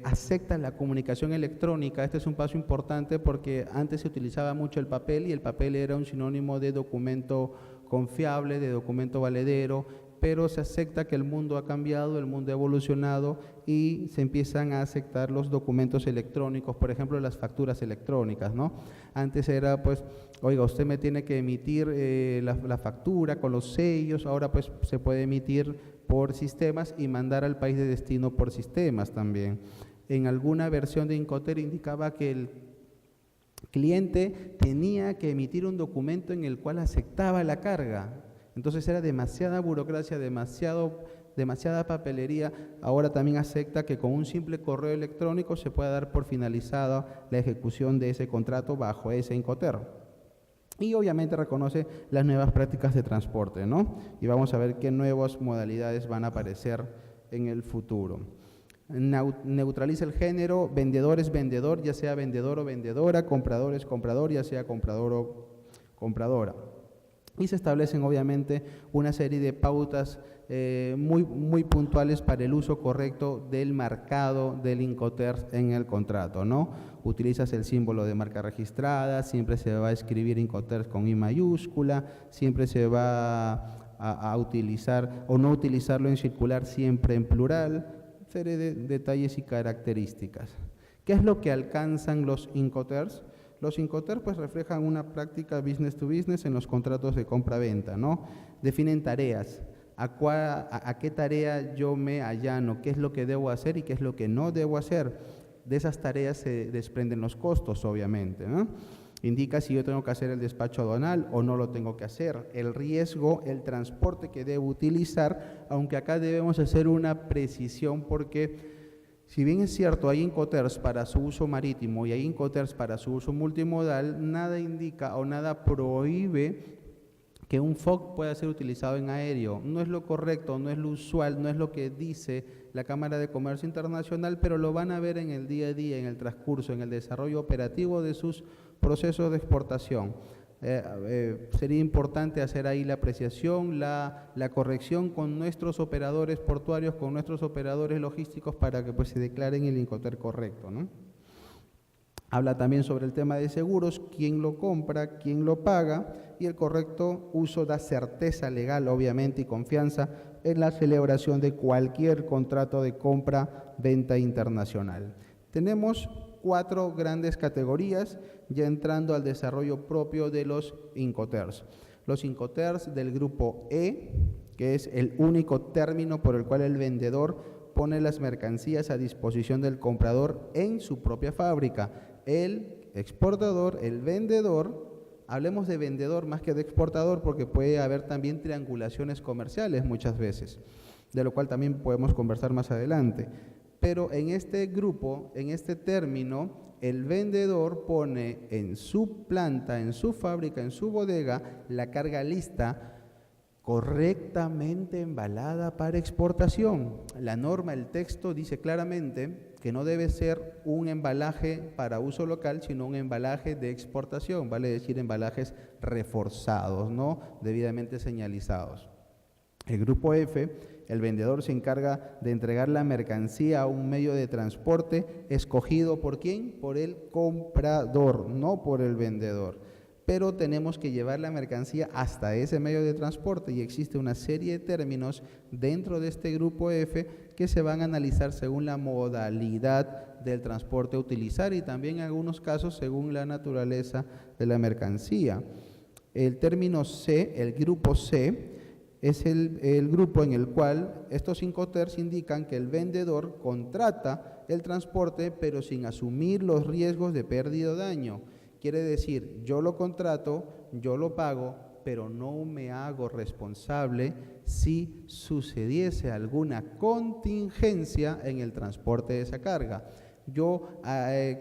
Acepta la comunicación electrónica. Este es un paso importante porque antes se utilizaba mucho el papel y el papel era un sinónimo de documento confiable, de documento valedero, pero se acepta que el mundo ha cambiado, el mundo ha evolucionado y se empiezan a aceptar los documentos electrónicos, por ejemplo, las facturas electrónicas, ¿no? Antes era, pues, oiga, usted me tiene que emitir la factura con los sellos, ahora pues se puede emitir por sistemas y mandar al país de destino por sistemas también. En alguna versión de Incoterm indicaba que el cliente tenía que emitir un documento en el cual aceptaba la carga. Entonces era demasiada burocracia, demasiada papelería. Ahora también acepta que con un simple correo electrónico se pueda dar por finalizada la ejecución de ese contrato bajo ese Incoterm. Y obviamente reconoce las nuevas prácticas de transporte, ¿no? Y vamos a ver qué nuevas modalidades van a aparecer en el futuro. Neutraliza el género, vendedor es vendedor, ya sea vendedor o vendedora, comprador es comprador, ya sea comprador o compradora. Y se establecen obviamente una serie de pautas muy puntuales para el uso correcto del marcado del Incoterm en el contrato, ¿no? Utilizas el símbolo de marca registrada, siempre se va a escribir Incoterm con I mayúscula, siempre se va a utilizar o no utilizarlo en circular, siempre en plural, serie de detalles y características. ¿Qué es lo que alcanzan los Incoterms? Los Incoterms pues reflejan una práctica business to business en los contratos de compra-venta, ¿no? Definen tareas, a qué tarea yo me allano, qué es lo que debo hacer y qué es lo que no debo hacer. De esas tareas se desprenden los costos, obviamente, ¿no? Indica si yo tengo que hacer el despacho aduanal o no lo tengo que hacer, el riesgo, el transporte que debo utilizar, aunque acá debemos hacer una precisión porque si bien es cierto, hay Incoterms para su uso marítimo y hay Incoterms para su uso multimodal, nada indica o nada prohíbe que un FOC pueda ser utilizado en aéreo. No es lo correcto, no es lo usual, no es lo que dice la Cámara de Comercio Internacional, pero lo van a ver en el día a día, en el transcurso, en el desarrollo operativo de sus procesos de exportación. Sería importante hacer ahí la apreciación, la corrección con nuestros operadores portuarios, con nuestros operadores logísticos para que pues se declaren el Incoterm correcto, ¿no? Habla también sobre el tema de seguros, quién lo compra, quién lo paga y el correcto uso da certeza legal, obviamente, y confianza en la celebración de cualquier contrato de compra-venta internacional. Tenemos 4 grandes categorías, ya entrando al desarrollo propio de los Incoterms. Los Incoterms del grupo E, que es el único término por el cual el vendedor pone las mercancías a disposición del comprador en su propia fábrica. El exportador, el vendedor, hablemos de vendedor más que de exportador porque puede haber también triangulaciones comerciales muchas veces, de lo cual también podemos conversar más adelante. Pero en este grupo, en este término, el vendedor pone en su planta, en su fábrica, en su bodega, la carga lista correctamente embalada para exportación. La norma, el texto dice claramente que no debe ser un embalaje para uso local, sino un embalaje de exportación, vale decir embalajes reforzados, ¿no? Debidamente señalizados. El grupo F, el vendedor se encarga de entregar la mercancía a un medio de transporte escogido ¿por quién? Por el comprador, no por el vendedor. Pero tenemos que llevar la mercancía hasta ese medio de transporte y existe una serie de términos dentro de este grupo F que se van a analizar según la modalidad del transporte a utilizar y también en algunos casos según la naturaleza de la mercancía. El término C, el grupo C, es el grupo en el cual estos Incoterms indican que el vendedor contrata el transporte pero sin asumir los riesgos de pérdida o daño. Quiere decir, yo lo contrato, yo lo pago, pero no me hago responsable si sucediese alguna contingencia en el transporte de esa carga. Yo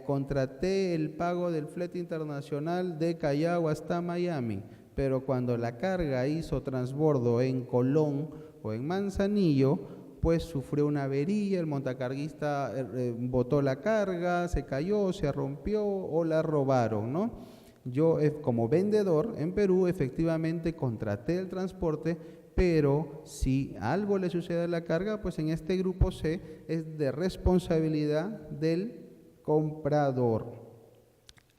contraté el pago del flete internacional de Callao hasta Miami, pero cuando la carga hizo transbordo en Colón o en Manzanillo, pues sufrió una avería, el montacarguista botó la carga, se cayó, se rompió o la robaron, ¿no? Yo como vendedor en Perú efectivamente contraté el transporte, pero si algo le sucede a la carga, pues en este grupo C es de responsabilidad del comprador.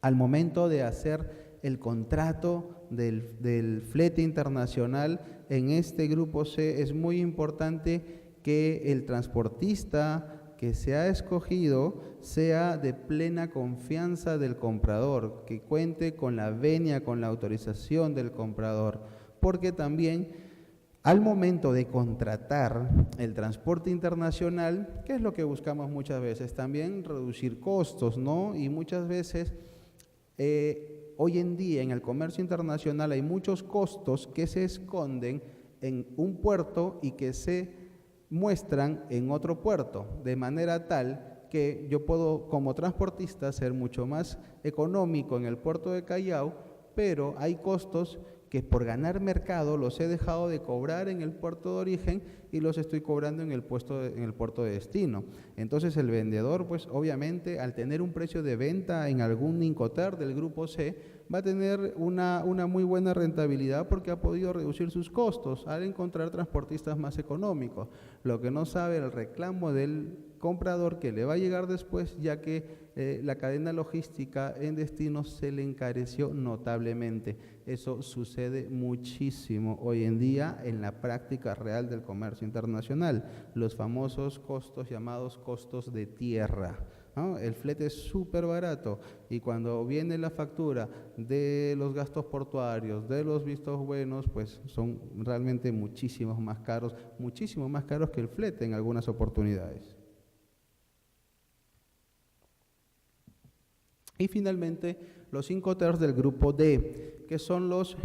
Al momento de hacer el contrato del flete internacional, en este grupo C es muy importante que el transportista que se ha escogido sea de plena confianza del comprador, que cuente con la venia, con la autorización del comprador, porque también al momento de contratar el transporte internacional, ¿qué es lo que buscamos muchas veces? También reducir costos, ¿no? Y muchas veces hoy en día en el comercio internacional hay muchos costos que se esconden en un puerto y que se muestran en otro puerto, de manera tal que yo puedo como transportista ser mucho más económico en el puerto de Callao, pero hay costos que por ganar mercado los he dejado de cobrar en el puerto de origen y los estoy cobrando en el puerto de destino. Entonces el vendedor, pues obviamente al tener un precio de venta en algún Incoterm del grupo C, va a tener una muy buena rentabilidad porque ha podido reducir sus costos al encontrar transportistas más económicos. Lo que no sabe el reclamo del comprador que le va a llegar después, ya que la cadena logística en destino se le encareció notablemente. Eso sucede muchísimo hoy en día en la práctica real del comercio internacional, los famosos costos llamados costos de tierra, ¿no? El flete es súper barato y cuando viene la factura de los gastos portuarios, de los vistos buenos, pues son realmente muchísimo más caros que el flete en algunas oportunidades. Y finalmente, los Incoterms del grupo D, que son los,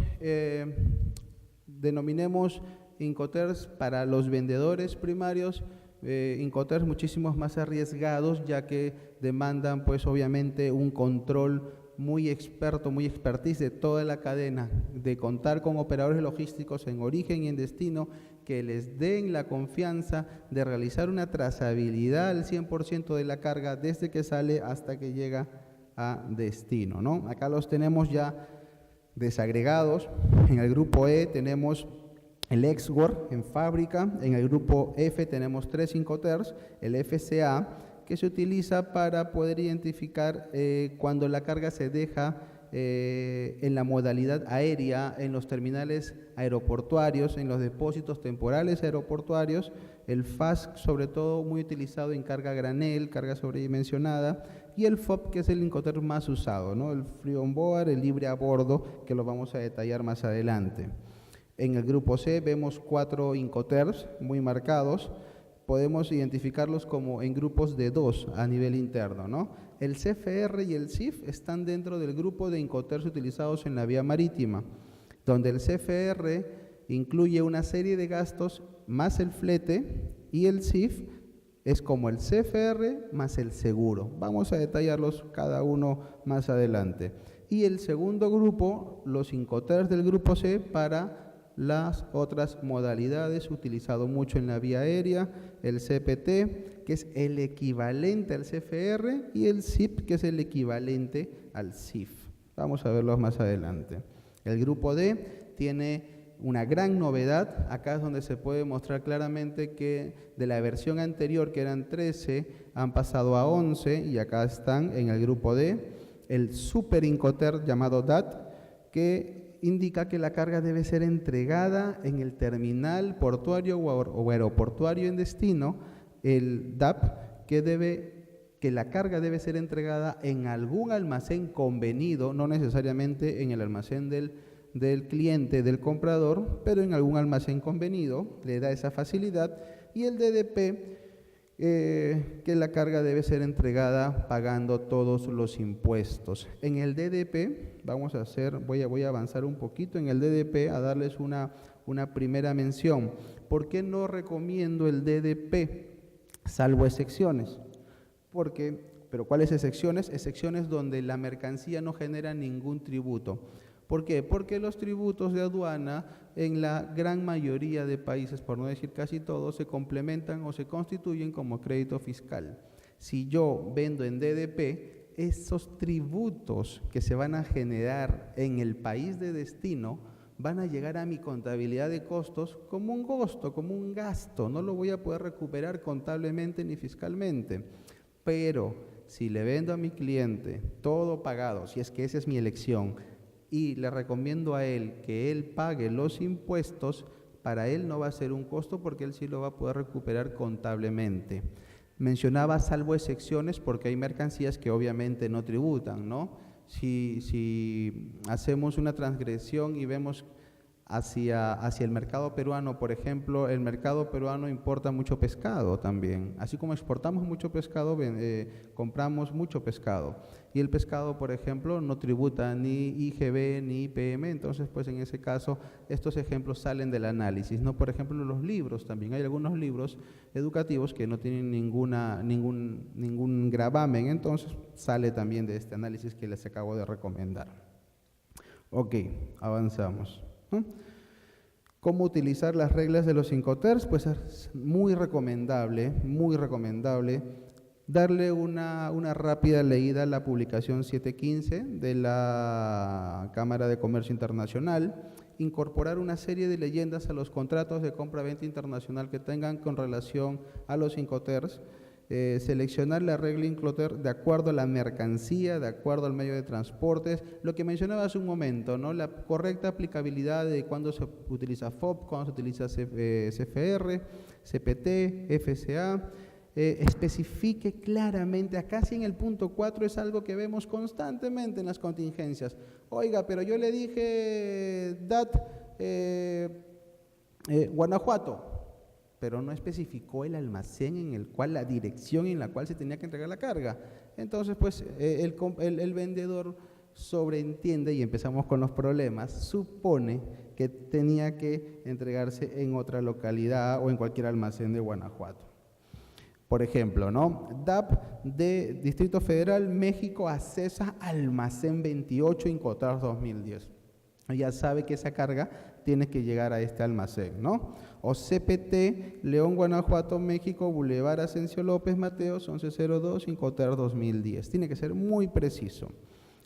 denominemos Incoterms para los vendedores primarios, Incoterms muchísimos más arriesgados, ya que demandan pues obviamente un control muy experto, muy expertise de toda la cadena, de contar con operadores logísticos en origen y en destino que les den la confianza de realizar una trazabilidad al 100% de la carga desde que sale hasta que llega a destino, ¿no? Acá los tenemos ya desagregados. En el grupo E tenemos el Exwork en fábrica, en el grupo F tenemos 3 Incoterms, el FCA, que se utiliza para poder identificar cuando la carga se deja en la modalidad aérea, en los terminales aeroportuarios, en los depósitos temporales aeroportuarios, el FASC sobre todo muy utilizado en carga granel, carga sobredimensionada, y el FOB, que es el Incoterm más usado, ¿no? El Free on Board, el libre a bordo, que lo vamos a detallar más adelante. En el grupo C vemos 4 Incoterms muy marcados. Podemos identificarlos como en grupos de 2 a nivel interno, ¿no? El CFR y el CIF están dentro del grupo de Incoterms utilizados en la vía marítima, donde el CFR incluye una serie de gastos más el flete y el CIF es como el CFR más el seguro. Vamos a detallarlos cada uno más adelante. Y el segundo grupo, los Incoterms del grupo C para las otras modalidades, utilizado mucho en la vía aérea, el CPT, que es el equivalente al CFR, y el CIP, que es el equivalente al CIF. Vamos a verlos más adelante. El grupo D tiene una gran novedad, acá es donde se puede mostrar claramente que de la versión anterior, que eran 13, han pasado a 11, y acá están en el grupo D, el Super Incoterm llamado DAT, que indica que la carga debe ser entregada en el terminal portuario o aeroportuario en destino, el DAP, que la carga debe ser entregada en algún almacén convenido, no necesariamente en el almacén del cliente, del comprador, pero en algún almacén convenido, le da esa facilidad, y el DDP, que la carga debe ser entregada pagando todos los impuestos. En el DDP, voy a avanzar un poquito en el DDP a darles una primera mención. ¿Por qué no recomiendo el DDP? Salvo excepciones. Pero ¿cuáles excepciones? Excepciones donde la mercancía no genera ningún tributo. ¿Por qué? Porque los tributos de aduana en la gran mayoría de países, por no decir casi todos, se complementan o se constituyen como crédito fiscal. Si yo vendo en DDP, esos tributos que se van a generar en el país de destino van a llegar a mi contabilidad de costos como un costo, como un gasto. No lo voy a poder recuperar contablemente ni fiscalmente. Pero si le vendo a mi cliente todo pagado, si es que esa es mi elección, y le recomiendo a él que él pague los impuestos, para él no va a ser un costo porque él sí lo va a poder recuperar contablemente. Mencionaba salvo excepciones porque hay mercancías que obviamente no tributan, ¿no? Si hacemos una transgresión y vemos hacia el mercado peruano, por ejemplo, el mercado peruano importa mucho pescado también. Así como exportamos mucho pescado, compramos mucho pescado. Y el pescado, por ejemplo, no tributa ni IGB ni IPM, entonces pues en ese caso estos ejemplos salen del análisis, ¿no? Por ejemplo, los libros también. Hay algunos libros educativos que no tienen ningún gravamen, entonces sale también de este análisis que les acabo de recomendar. Ok, avanzamos. ¿Cómo utilizar las reglas de los Incoterms? Pues es muy recomendable darle una rápida leída a la publicación 715 de la Cámara de Comercio Internacional, incorporar una serie de leyendas a los contratos de compra-venta internacional que tengan con relación a los Incoterms, seleccionar la regla Incoterm de acuerdo a la mercancía, de acuerdo al medio de transportes, lo que mencionaba hace un momento, ¿no? La correcta aplicabilidad de cuándo se utiliza FOB, cuándo se utiliza CFR, CPT, FCA, especifique claramente. Acá sí en el punto 4 es algo que vemos constantemente en las contingencias. Oiga, pero yo le dije DAT Guanajuato, pero no especificó el almacén en el cual, la dirección en la cual se tenía que entregar la carga. Entonces, pues, el vendedor sobreentiende, y empezamos con los problemas, supone que tenía que entregarse en otra localidad o en cualquier almacén de Guanajuato. Por ejemplo, ¿no? DAP de Distrito Federal, México, Acesa, Almacén 28, Incoterms 2010. Ya sabe que esa carga tiene que llegar a este almacén, ¿no? O CPT, León, Guanajuato, México, Boulevard Asensio López Mateos, 1102, Incoterms 2010. Tiene que ser muy preciso.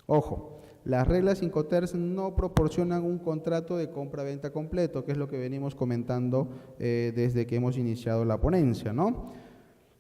Ojo, las reglas Incoterms no proporcionan un contrato de compra-venta completo, que es lo que venimos comentando desde que hemos iniciado la ponencia, ¿no?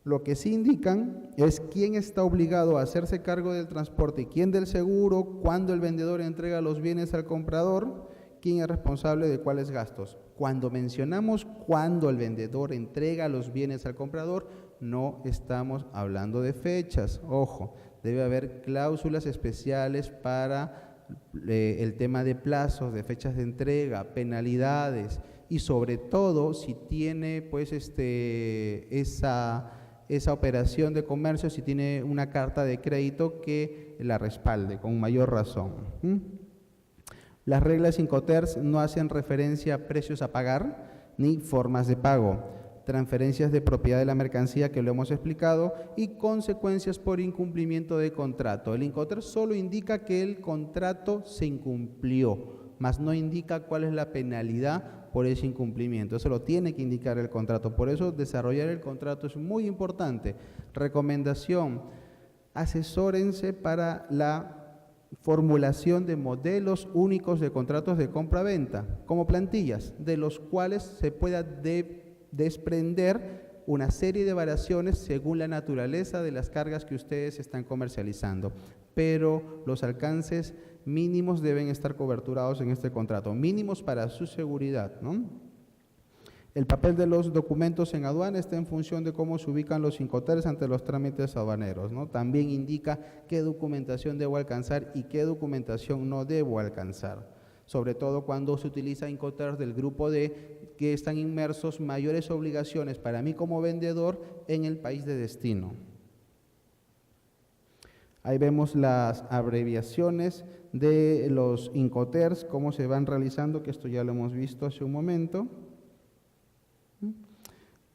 Lo que sí indican es quién está obligado a hacerse cargo del transporte y quién del seguro, cuándo el vendedor entrega los bienes al comprador, quién es responsable de cuáles gastos. Cuando mencionamos cuándo el vendedor entrega los bienes al comprador, no estamos hablando de fechas. Ojo, debe haber cláusulas especiales para el tema de plazos, de fechas de entrega, penalidades y sobre todo si tiene pues esa operación de comercio, si tiene una carta de crédito que la respalde con mayor razón. Las reglas Incoterms no hacen referencia a precios a pagar ni formas de pago, transferencias de propiedad de la mercancía que lo hemos explicado y consecuencias por incumplimiento de contrato. El Incoterms solo indica que el contrato se incumplió, mas no indica cuál es la penalidad por ese incumplimiento. Eso lo tiene que indicar el contrato. Por eso desarrollar el contrato es muy importante. Recomendación: asesórense para la formulación de modelos únicos de contratos de compra-venta, como plantillas, de los cuales se pueda desprender una serie de variaciones según la naturaleza de las cargas que ustedes están comercializando. Pero los alcances mínimos deben estar coberturados en este contrato, mínimos para su seguridad, ¿no? El papel de los documentos en aduana está en función de cómo se ubican los Incoterms ante los trámites aduaneros, ¿no? También indica qué documentación debo alcanzar y qué documentación no debo alcanzar. sobre todo cuando se utiliza Incoterms del grupo D, que están inmersos mayores obligaciones para mí como vendedor en el país de destino. Ahí vemos las abreviaciones de los Incoterms, cómo se van realizando, que esto ya lo hemos visto hace un momento.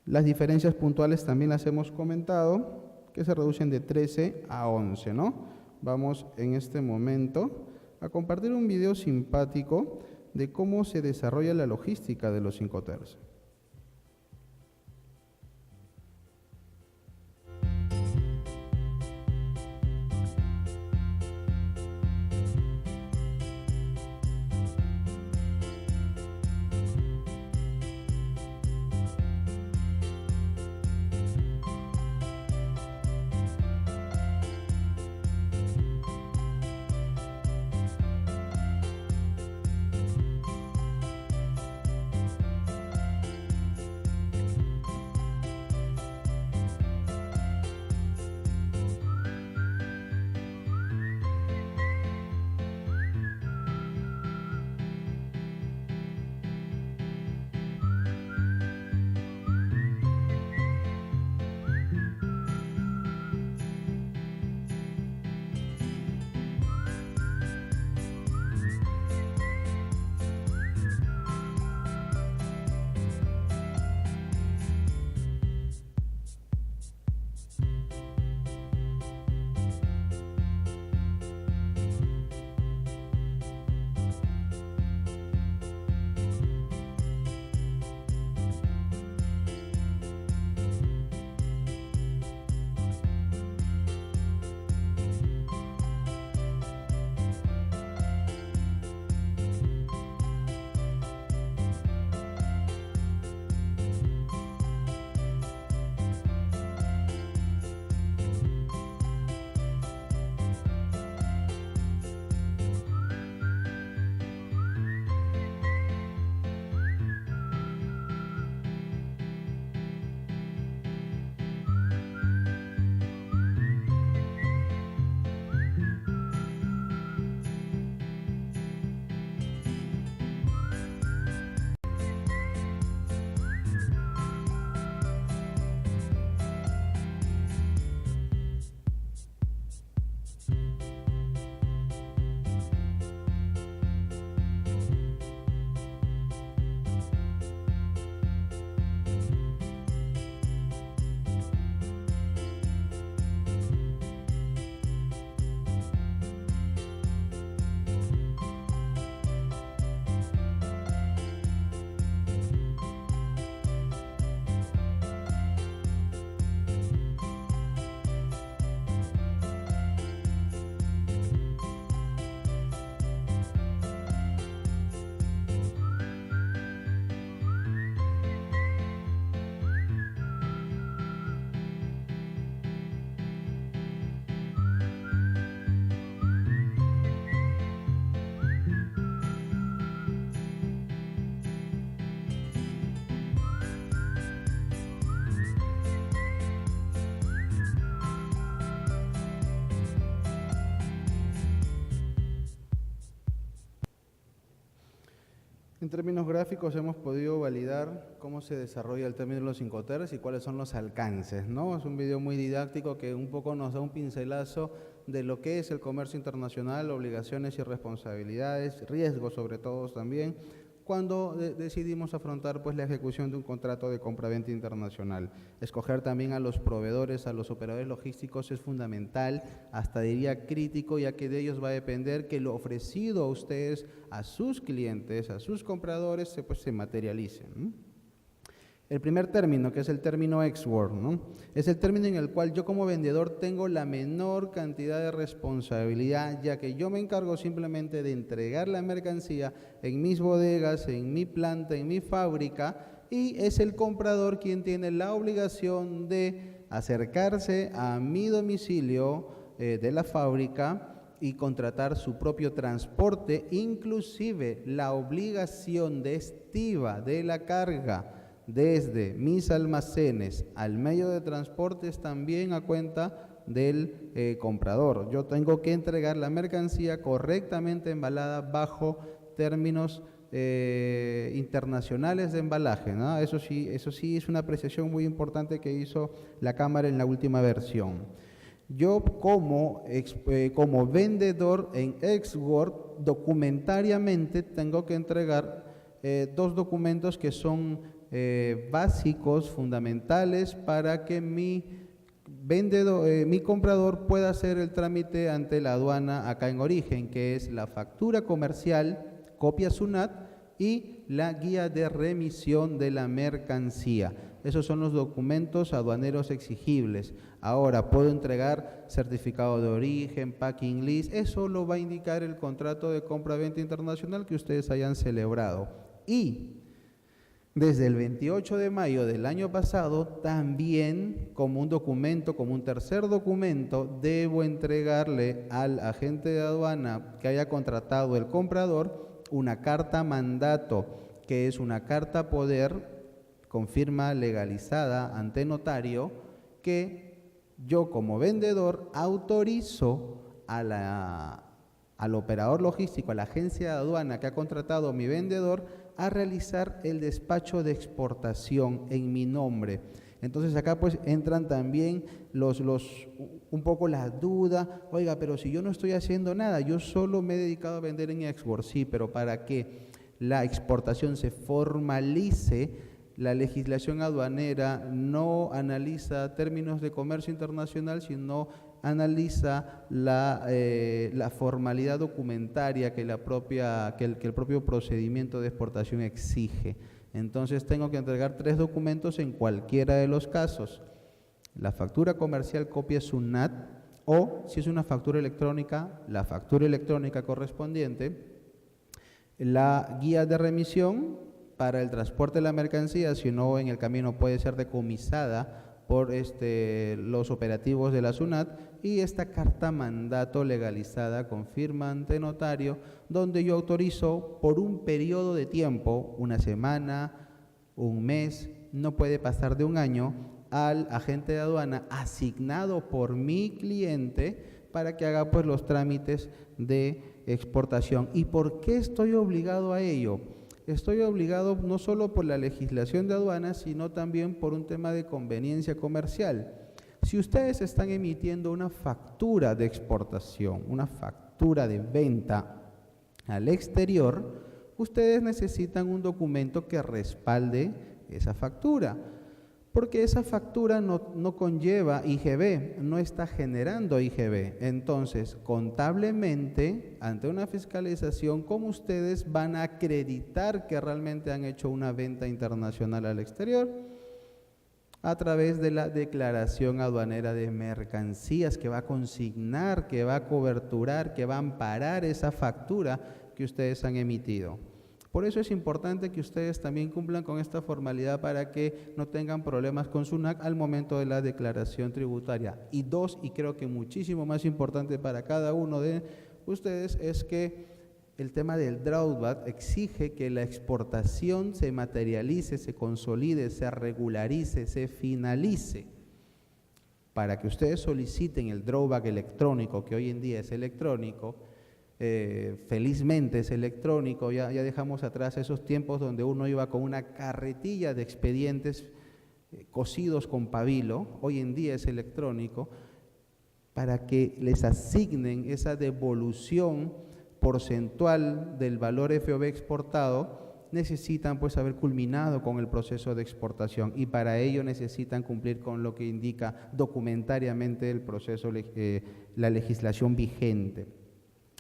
Las diferencias puntuales también las hemos comentado, que se reducen de 13 a 11, ¿no? Vamos en este momento a compartir un video simpático de cómo se desarrolla la logística de los Incoterms. En términos gráficos hemos podido validar cómo se desarrolla el término de los Incoterms y cuáles son los alcances, ¿no? Es un video muy didáctico que un poco nos da un pincelazo de lo que es el comercio internacional, obligaciones y responsabilidades, riesgos sobre todo también, cuando decidimos afrontar pues la ejecución de un contrato de compra-venta internacional. Escoger también a los proveedores, a los operadores logísticos es fundamental, hasta diría crítico, ya que de ellos va a depender que lo ofrecido a ustedes, a sus clientes, a sus compradores, se materialice, ¿no? El primer término, que es el término ex-work, ¿no? Es el término en el cual yo como vendedor tengo la menor cantidad de responsabilidad, ya que yo me encargo simplemente de entregar la mercancía en mis bodegas, en mi planta, en mi fábrica, y es el comprador quien tiene la obligación de acercarse a mi domicilio de la fábrica y contratar su propio transporte, inclusive la obligación de estiva de la carga desde mis almacenes al medio de transporte es también a cuenta del comprador. Yo tengo que entregar la mercancía correctamente embalada bajo términos internacionales de embalaje, ¿no? Eso sí es una apreciación muy importante que hizo la Cámara en la última versión. Yo como vendedor en Xwork, documentariamente tengo que entregar dos documentos que son básicos, fundamentales, para que mi comprador pueda hacer el trámite ante la aduana acá en origen, que es la factura comercial, copia SUNAT y la guía de remisión de la mercancía. Esos son los documentos aduaneros exigibles. Ahora, puedo entregar certificado de origen, packing list, eso lo va a indicar el contrato de compra-venta internacional que ustedes hayan celebrado. Y desde el 28 de mayo del año pasado, también como un documento, como un tercer documento, debo entregarle al agente de aduana que haya contratado el comprador una carta mandato, que es una carta poder con firma legalizada ante notario, que yo como vendedor autorizo al operador logístico, a la agencia de aduana que ha contratado a mi vendedor, a realizar el despacho de exportación en mi nombre. Entonces acá pues entran también un poco las dudas. Oiga, pero si yo no estoy haciendo nada, yo solo me he dedicado a vender en Xwork. Sí, pero para que la exportación se formalice, la legislación aduanera no analiza términos de comercio internacional, sino analiza la formalidad documentaria que el propio procedimiento de exportación exige. Entonces tengo que entregar 3 documentos en cualquiera de los casos: la factura comercial copia SUNAT, o si es una factura electrónica, la factura electrónica correspondiente, la guía de remisión para el transporte de la mercancía, si no en el camino puede ser decomisada por los operativos de la SUNAT, y esta carta mandato legalizada con firma ante notario, donde yo autorizo por un periodo de tiempo, una semana, un mes, no puede pasar de un año, al agente de aduana asignado por mi cliente para que haga pues los trámites de exportación. ¿Y por qué estoy obligado a ello? Estoy obligado no solo por la legislación de aduanas, sino también por un tema de conveniencia comercial. Si ustedes están emitiendo una factura de exportación, una factura de venta al exterior, ustedes necesitan un documento que respalde esa factura, porque esa factura no conlleva IGB, no está generando IGB. Entonces, contablemente, ante una fiscalización, ¿cómo ustedes van a acreditar que realmente han hecho una venta internacional al exterior? A través de la declaración aduanera de mercancías, que va a consignar, que va a coberturar, que va a amparar esa factura que ustedes han emitido. Por eso es importante que ustedes también cumplan con esta formalidad para que no tengan problemas con SUNAT al momento de la declaración tributaria. Y dos, y creo que muchísimo más importante para cada uno de ustedes, es que el tema del drawback exige que la exportación se materialice, se consolide, se regularice, se finalice. Para que ustedes soliciten el drawback electrónico, que hoy en día es electrónico, felizmente es electrónico, ya dejamos atrás esos tiempos donde uno iba con una carretilla de expedientes cosidos con pabilo. Hoy en día es electrónico. Para que les asignen esa devolución porcentual del valor FOB exportado, necesitan pues haber culminado con el proceso de exportación, y para ello necesitan cumplir con lo que indica documentariamente el proceso, la legislación vigente.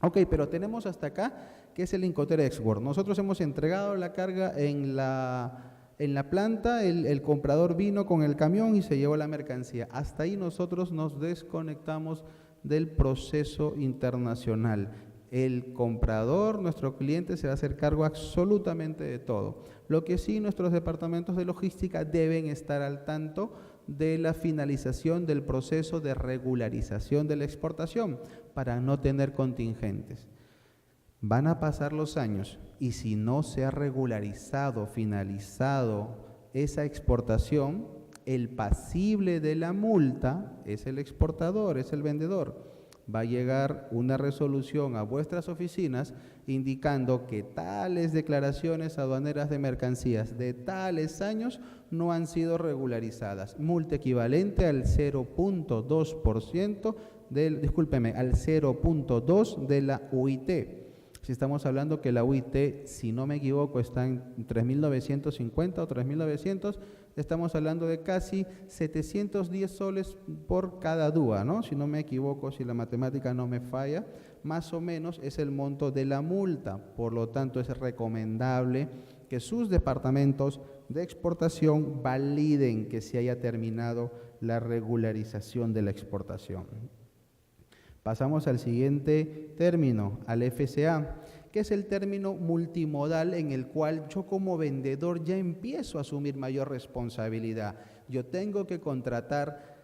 Ok, pero tenemos hasta acá que es el Incoterm Xwork. Nosotros hemos entregado la carga en la planta, el comprador vino con el camión y se llevó la mercancía. Hasta ahí nosotros nos desconectamos del proceso internacional. El comprador, nuestro cliente, se va a hacer cargo absolutamente de todo. Lo que sí, nuestros departamentos de logística deben estar al tanto de la finalización del proceso de regularización de la exportación para no tener contingentes. Van a pasar los años y si no se ha regularizado, finalizado esa exportación, el pasible de la multa es el exportador, es el vendedor. va a llegar una resolución a vuestras oficinas indicando que tales declaraciones aduaneras de mercancías de tales años no han sido regularizadas. Multa equivalente al 0.2% al 0.2 de la UIT. Si estamos hablando que la UIT, si no me equivoco, está en 3.950 o 3.900, estamos hablando de casi 710 soles por cada DUA, ¿no? Si no me equivoco, si la matemática no me falla, más o menos es el monto de la multa. Por lo tanto, es recomendable que sus departamentos de exportación validen que se haya terminado la regularización de la exportación. Pasamos al siguiente término, al FCA, que es el término multimodal en el cual yo como vendedor ya empiezo a asumir mayor responsabilidad. Yo tengo que contratar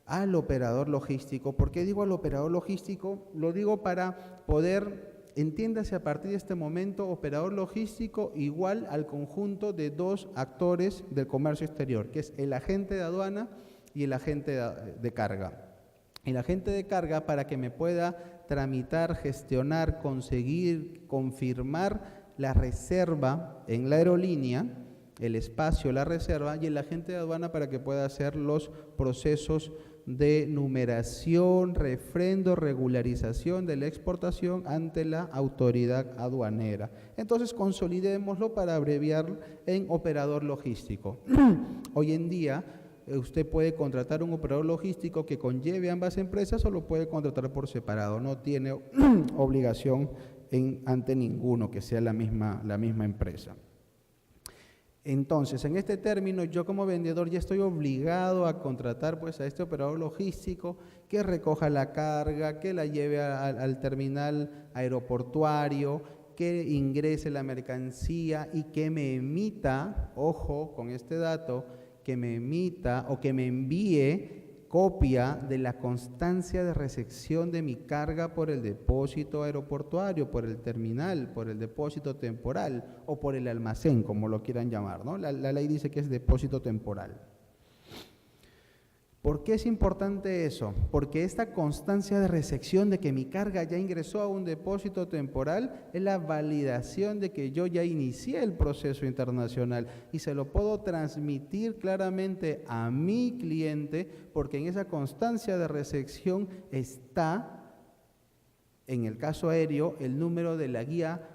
al operador logístico. ¿Por qué digo al operador logístico? Lo digo para poder, entiéndase a partir de este momento, operador logístico igual al conjunto de dos actores del comercio exterior, que es el agente de aduana y el agente de carga. El agente de carga, para que me pueda tramitar, gestionar, conseguir, confirmar la reserva en la aerolínea, el espacio, la reserva, y el agente de aduana para que pueda hacer los procesos de numeración, refrendo, regularización de la exportación ante la autoridad aduanera. Entonces, consolidémoslo para abreviar en operador logístico. Hoy en día, usted puede contratar un operador logístico que conlleve ambas empresas o lo puede contratar por separado. No tiene obligación ante ninguno que sea la misma empresa. Entonces, en este término, yo como vendedor ya estoy obligado a contratar pues a este operador logístico que recoja la carga, que la lleve al terminal aeroportuario, que ingrese la mercancía y que me emita, ojo con este dato, que me emita o que me envíe copia de la constancia de recepción de mi carga por el depósito aeroportuario, por el terminal, por el depósito temporal o por el almacén, como lo quieran llamar, ¿no? La ley dice que es depósito temporal. ¿Por qué es importante eso? Porque esta constancia de recepción de que mi carga ya ingresó a un depósito temporal es la validación de que yo ya inicié el proceso internacional y se lo puedo transmitir claramente a mi cliente porque en esa constancia de recepción está, en el caso aéreo, el número de la guía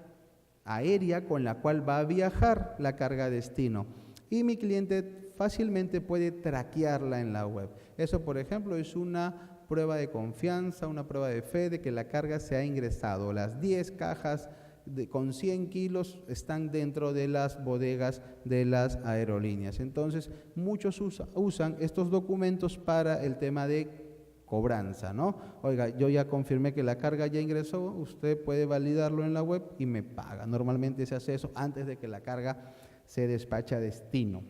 aérea con la cual va a viajar la carga a destino. Y mi cliente fácilmente puede traquearla en la web. Eso, por ejemplo, es una prueba de confianza, una prueba de fe de que la carga se ha ingresado. Las 10 cajas con 100 kilos están dentro de las bodegas de las aerolíneas. Entonces, muchos usan estos documentos para el tema de cobranza, ¿no? Oiga, yo ya confirmé que la carga ya ingresó, usted puede validarlo en la web y me paga. Normalmente se hace eso antes de que la carga se despache a destino.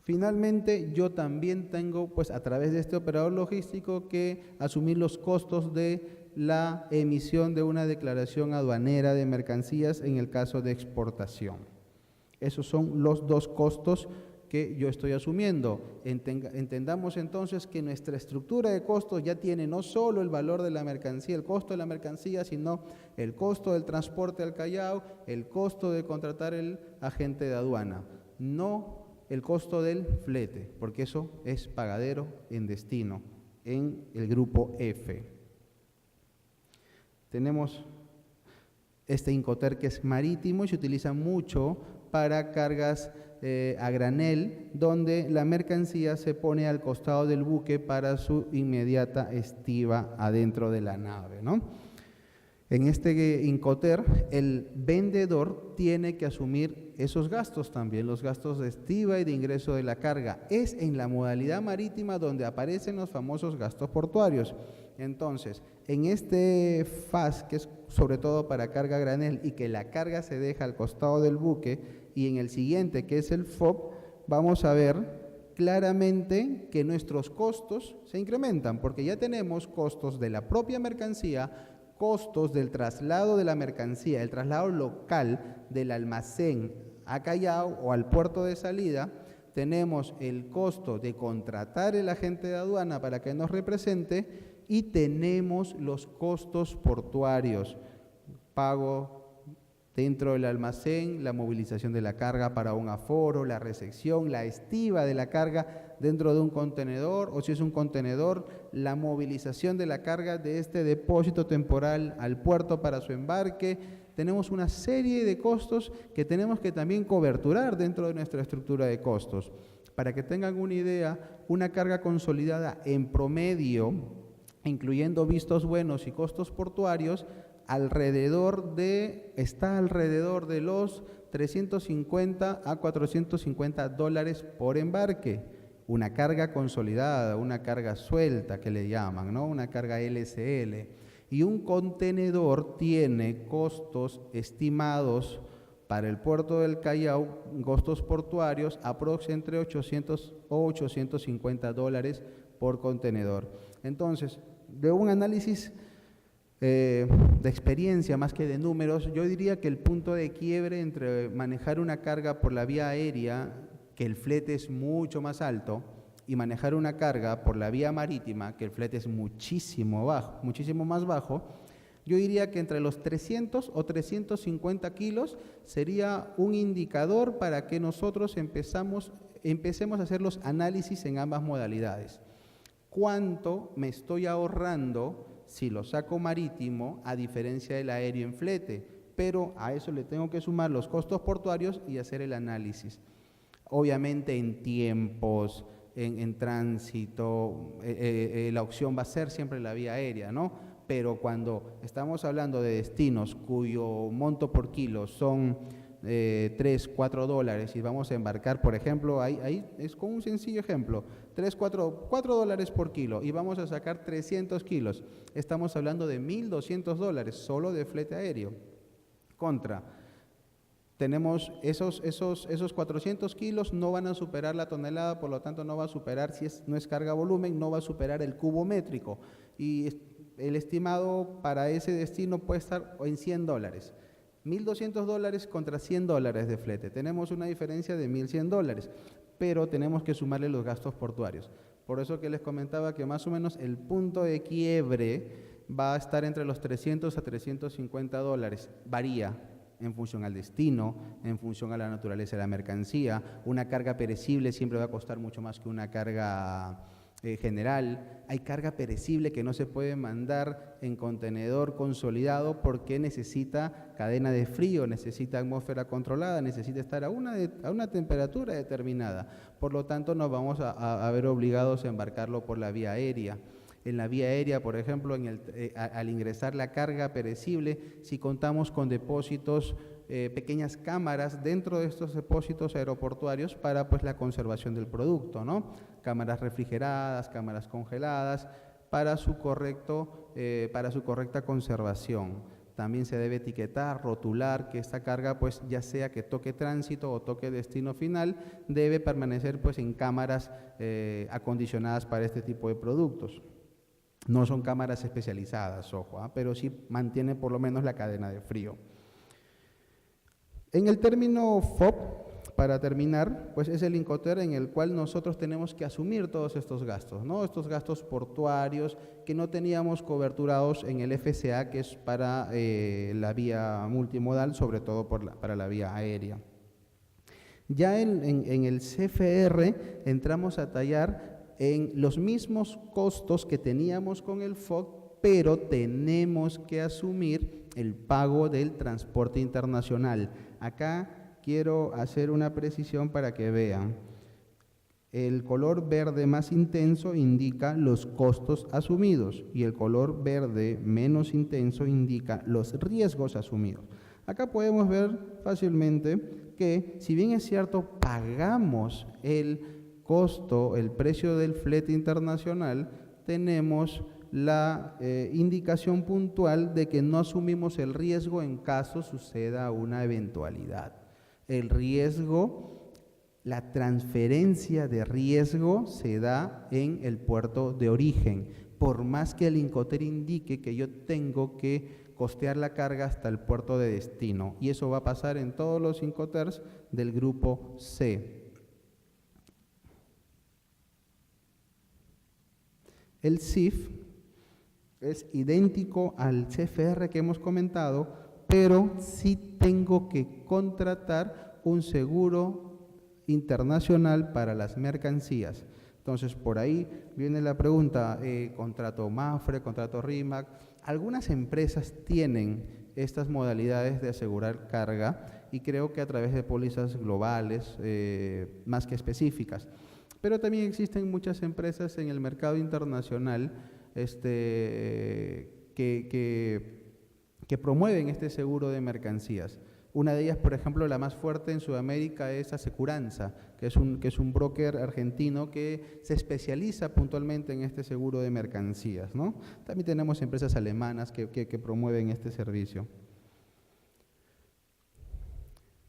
Finalmente, yo también tengo, pues a través de este operador logístico, que asumir los costos de la emisión de una declaración aduanera de mercancías en el caso de exportación. Esos son los dos costos que yo estoy asumiendo. Entendamos entonces que nuestra estructura de costos ya tiene no solo el valor de la mercancía, el costo de la mercancía, sino el costo del transporte al Callao, el costo de contratar el agente de aduana. No el costo del flete, porque eso es pagadero en destino, en el grupo F. Tenemos este Incoterm que es marítimo y se utiliza mucho para cargas a granel, donde la mercancía se pone al costado del buque para su inmediata estiva adentro de la nave, ¿no? En este Incoterm, el vendedor tiene que asumir esos gastos también, los gastos de estiva y de ingreso de la carga. Es en la modalidad marítima donde aparecen los famosos gastos portuarios. Entonces, en este FAS, que es sobre todo para carga a granel y que la carga se deja al costado del buque, y en el siguiente, que es el FOB, vamos a ver claramente que nuestros costos se incrementan, porque ya tenemos costos de la propia mercancía, costos del traslado de la mercancía, el traslado local del almacén a Callao o al puerto de salida, tenemos el costo de contratar el agente de aduana para que nos represente Y tenemos los costos portuarios, pago dentro del almacén, la movilización de la carga para un aforo, la recepción, la estiva de la carga dentro de un contenedor, o si es un contenedor, la movilización de la carga de este depósito temporal al puerto para su embarque. Tenemos una serie de costos que tenemos que también coberturar dentro de nuestra estructura de costos. Para que tengan una idea, una carga consolidada en promedio, incluyendo vistos buenos y costos portuarios, está alrededor de los 350 a 450 dólares por embarque. Una carga consolidada, una carga suelta que le llaman, ¿no? Una carga LCL. Y un contenedor tiene costos estimados para el puerto del Callao, costos portuarios, entre 800 o 850 dólares por contenedor. Entonces, de un análisis de experiencia más que de números, yo diría que el punto de quiebre entre manejar una carga por la vía aérea, que el flete es mucho más alto, y manejar una carga por la vía marítima, que el flete es muchísimo más bajo, yo diría que entre los 300 o 350 kilos sería un indicador para que nosotros empecemos a hacer los análisis en ambas modalidades. ¿Cuánto me estoy ahorrando si lo saco marítimo a diferencia del aéreo en flete? Pero a eso le tengo que sumar los costos portuarios y hacer el análisis. Obviamente en tiempos, en tránsito, la opción va a ser siempre la vía aérea, ¿no? Pero cuando estamos hablando de destinos cuyo monto por kilo son 3, 4 dólares y vamos a embarcar, por ejemplo, ahí es con un sencillo ejemplo, 4 dólares por kilo y vamos a sacar 300 kilos, estamos hablando de 1.200 dólares solo de flete aéreo. Tenemos esos 400 kilos, no van a superar la tonelada, por lo tanto no va a superar, no es carga volumen, no va a superar el cubo métrico. Y el estimado para ese destino puede estar en 100 dólares. 1.200 dólares contra 100 dólares de flete. Tenemos una diferencia de 1.100 dólares, pero tenemos que sumarle los gastos portuarios. Por eso que les comentaba que más o menos el punto de quiebre va a estar entre los 300 a 350 dólares. Varía en función al destino, en función a la naturaleza de la mercancía. Una carga perecible siempre va a costar mucho más que una carga general. Hay carga perecible que no se puede mandar en contenedor consolidado porque necesita cadena de frío, necesita atmósfera controlada, necesita estar a una temperatura determinada. Por lo tanto, nos vamos a ver obligados a embarcarlo por la vía aérea. En la vía aérea, por ejemplo, al ingresar la carga perecible, si contamos con depósitos, pequeñas cámaras dentro de estos depósitos aeroportuarios para pues la conservación del producto, ¿no? Cámaras refrigeradas, cámaras congeladas, para su correcta conservación. También se debe etiquetar, rotular que esta carga, pues ya sea que toque tránsito o toque destino final, debe permanecer pues en cámaras acondicionadas para este tipo de productos. No son cámaras especializadas, ojo, pero sí mantienen por lo menos la cadena de frío. En el término FOB, para terminar, pues es el Incoterm en el cual nosotros tenemos que asumir todos estos gastos, ¿no? Estos gastos portuarios que no teníamos coberturados en el FCA, que es para la vía multimodal, sobre todo para la vía aérea. Ya en el CFR entramos a tallar en los mismos costos que teníamos con el FOB, pero tenemos que asumir el pago del transporte internacional. Acá quiero hacer una precisión para que vean. El color verde más intenso indica los costos asumidos y el color verde menos intenso indica los riesgos asumidos. Acá podemos ver fácilmente que, si bien es cierto, pagamos el costo, el precio del flete internacional, tenemos la indicación puntual de que no asumimos el riesgo en caso suceda una eventualidad. El riesgo, la transferencia de riesgo se da en el puerto de origen, por más que el Incoterm indique que yo tengo que costear la carga hasta el puerto de destino, y eso va a pasar en todos los Incoterms del grupo C. El CIF es idéntico al CFR que hemos comentado, pero sí tengo que contratar un seguro internacional para las mercancías. Entonces, por ahí viene la pregunta, contrato MAFRE, contrato RIMAC. Algunas empresas tienen estas modalidades de asegurar carga y creo que a través de pólizas globales, más que específicas. Pero también existen muchas empresas en el mercado internacional que promueven este seguro de mercancías. Una de ellas, por ejemplo, la más fuerte en Sudamérica es Asecuranza, que es un broker argentino que se especializa puntualmente en este seguro de mercancías, ¿no? También tenemos empresas alemanas que promueven este servicio.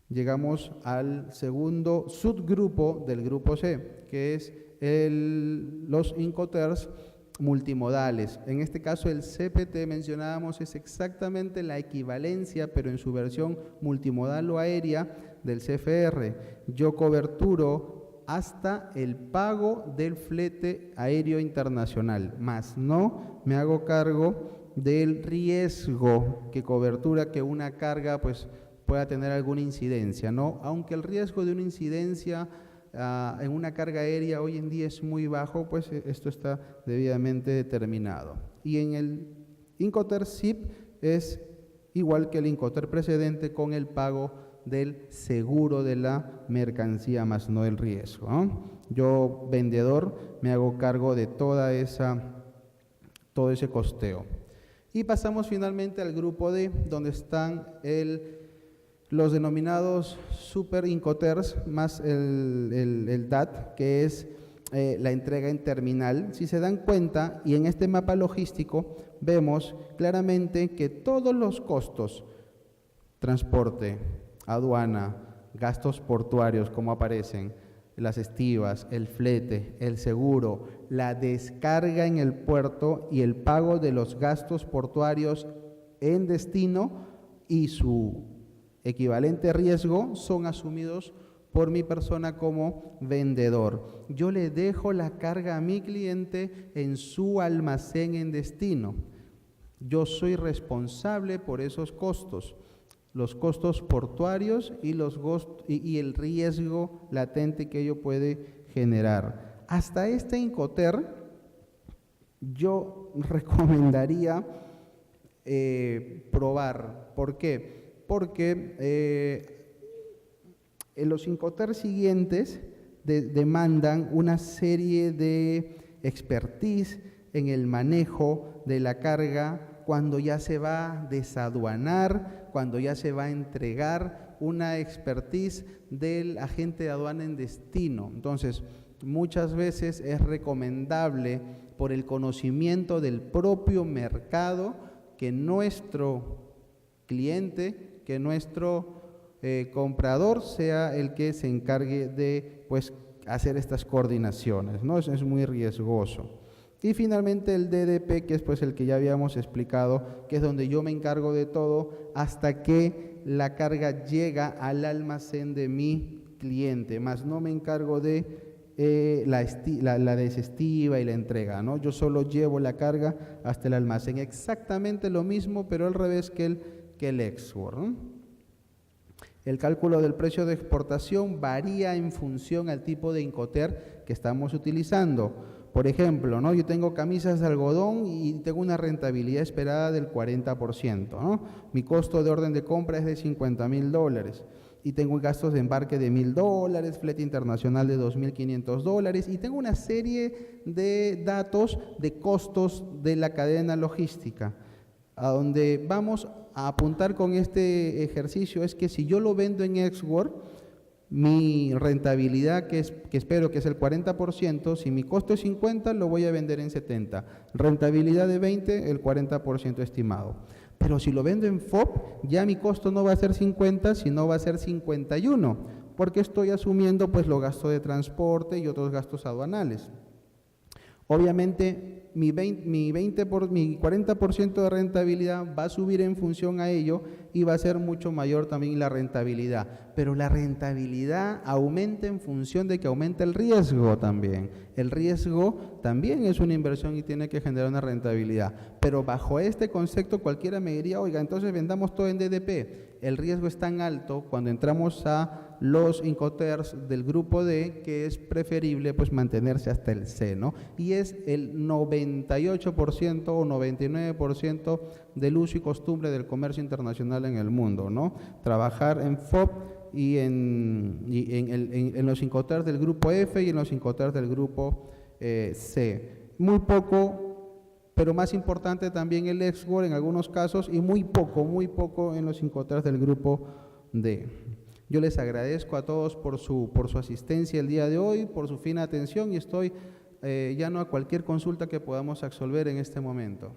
Llegamos al segundo subgrupo del grupo C, que es los Incoterms multimodales. En este caso el CPT mencionábamos es exactamente la equivalencia, pero en su versión multimodal o aérea del CFR. Yo coberturo hasta el pago del flete aéreo internacional, más no me hago cargo del riesgo que cobertura que una carga pues pueda tener alguna incidencia, ¿no? Aunque el riesgo de una incidencia en una carga aérea hoy en día es muy bajo, pues esto está debidamente determinado. Y en el Incoterm SIP es igual que el Incoterm precedente con el pago del seguro de la mercancía más no el riesgo, ¿no? Yo, vendedor, me hago cargo de todo ese costeo. Y pasamos finalmente al grupo D, donde están los denominados Super Incoterms más el DAT, que es la entrega en terminal. Si se dan cuenta, y en este mapa logístico, vemos claramente que todos los costos, transporte, aduana, gastos portuarios, como aparecen, las estivas, el flete, el seguro, la descarga en el puerto y el pago de los gastos portuarios en destino y su equivalente riesgo son asumidos por mi persona como vendedor. Yo le dejo la carga a mi cliente en su almacén en destino. Yo soy responsable por esos costos, los costos portuarios y el riesgo latente que ello puede generar. Hasta este Incoterm yo recomendaría probar. ¿Por qué? Porque en los Incoterms siguientes demandan una serie de expertise en el manejo de la carga cuando ya se va a desaduanar, cuando ya se va a entregar, una expertise del agente de aduana en destino. Entonces, muchas veces es recomendable, por el conocimiento del propio mercado, que nuestro cliente, que nuestro comprador sea el que se encargue de pues, hacer estas coordinaciones, ¿no? Eso es muy riesgoso. Y finalmente el DDP, que es pues el que ya habíamos explicado, que es donde yo me encargo de todo hasta que la carga llega al almacén de mi cliente, más no me encargo de la desestiva y la entrega, ¿no? Yo solo llevo la carga hasta el almacén. Exactamente lo mismo, pero al revés que el export, ¿no? El cálculo del precio de exportación varía en función al tipo de Incoterm que estamos utilizando. Por ejemplo, ¿no? Yo tengo camisas de algodón y tengo una rentabilidad esperada del 40%, ¿no? Mi costo de orden de compra es de $50,000 y tengo gastos de embarque de $1,000, flete internacional de $2,500 y tengo una serie de datos de costos de la cadena logística. A donde vamos a apuntar con este ejercicio es que si yo lo vendo en export, mi rentabilidad, que espero que es el 40%, si mi costo es 50, lo voy a vender en 70. Rentabilidad de 20, el 40% estimado. Pero si lo vendo en FOB, ya mi costo no va a ser 50, sino va a ser 51, porque estoy asumiendo pues los gastos de transporte y otros gastos aduanales. Obviamente, mi 40% de rentabilidad va a subir en función a ello y va a ser mucho mayor también la rentabilidad. Pero la rentabilidad aumenta en función de que aumenta el riesgo también. El riesgo también es una inversión y tiene que generar una rentabilidad. Pero bajo este concepto cualquiera me diría, oiga, entonces vendamos todo en DDP. El riesgo es tan alto cuando entramos a los Incoterms del grupo D que es preferible pues mantenerse hasta el C, ¿no? Y es el 98% o 99% del uso y costumbre del comercio internacional en el mundo, ¿no? Trabajar en FOB y en los Incoterms del grupo F y en los Incoterms del grupo C. Muy poco, pero más importante también el export en algunos casos y muy poco en los Incoterms del grupo D. Yo les agradezco a todos por su asistencia el día de hoy, por su fina atención y estoy llano a cualquier consulta que podamos absolver en este momento.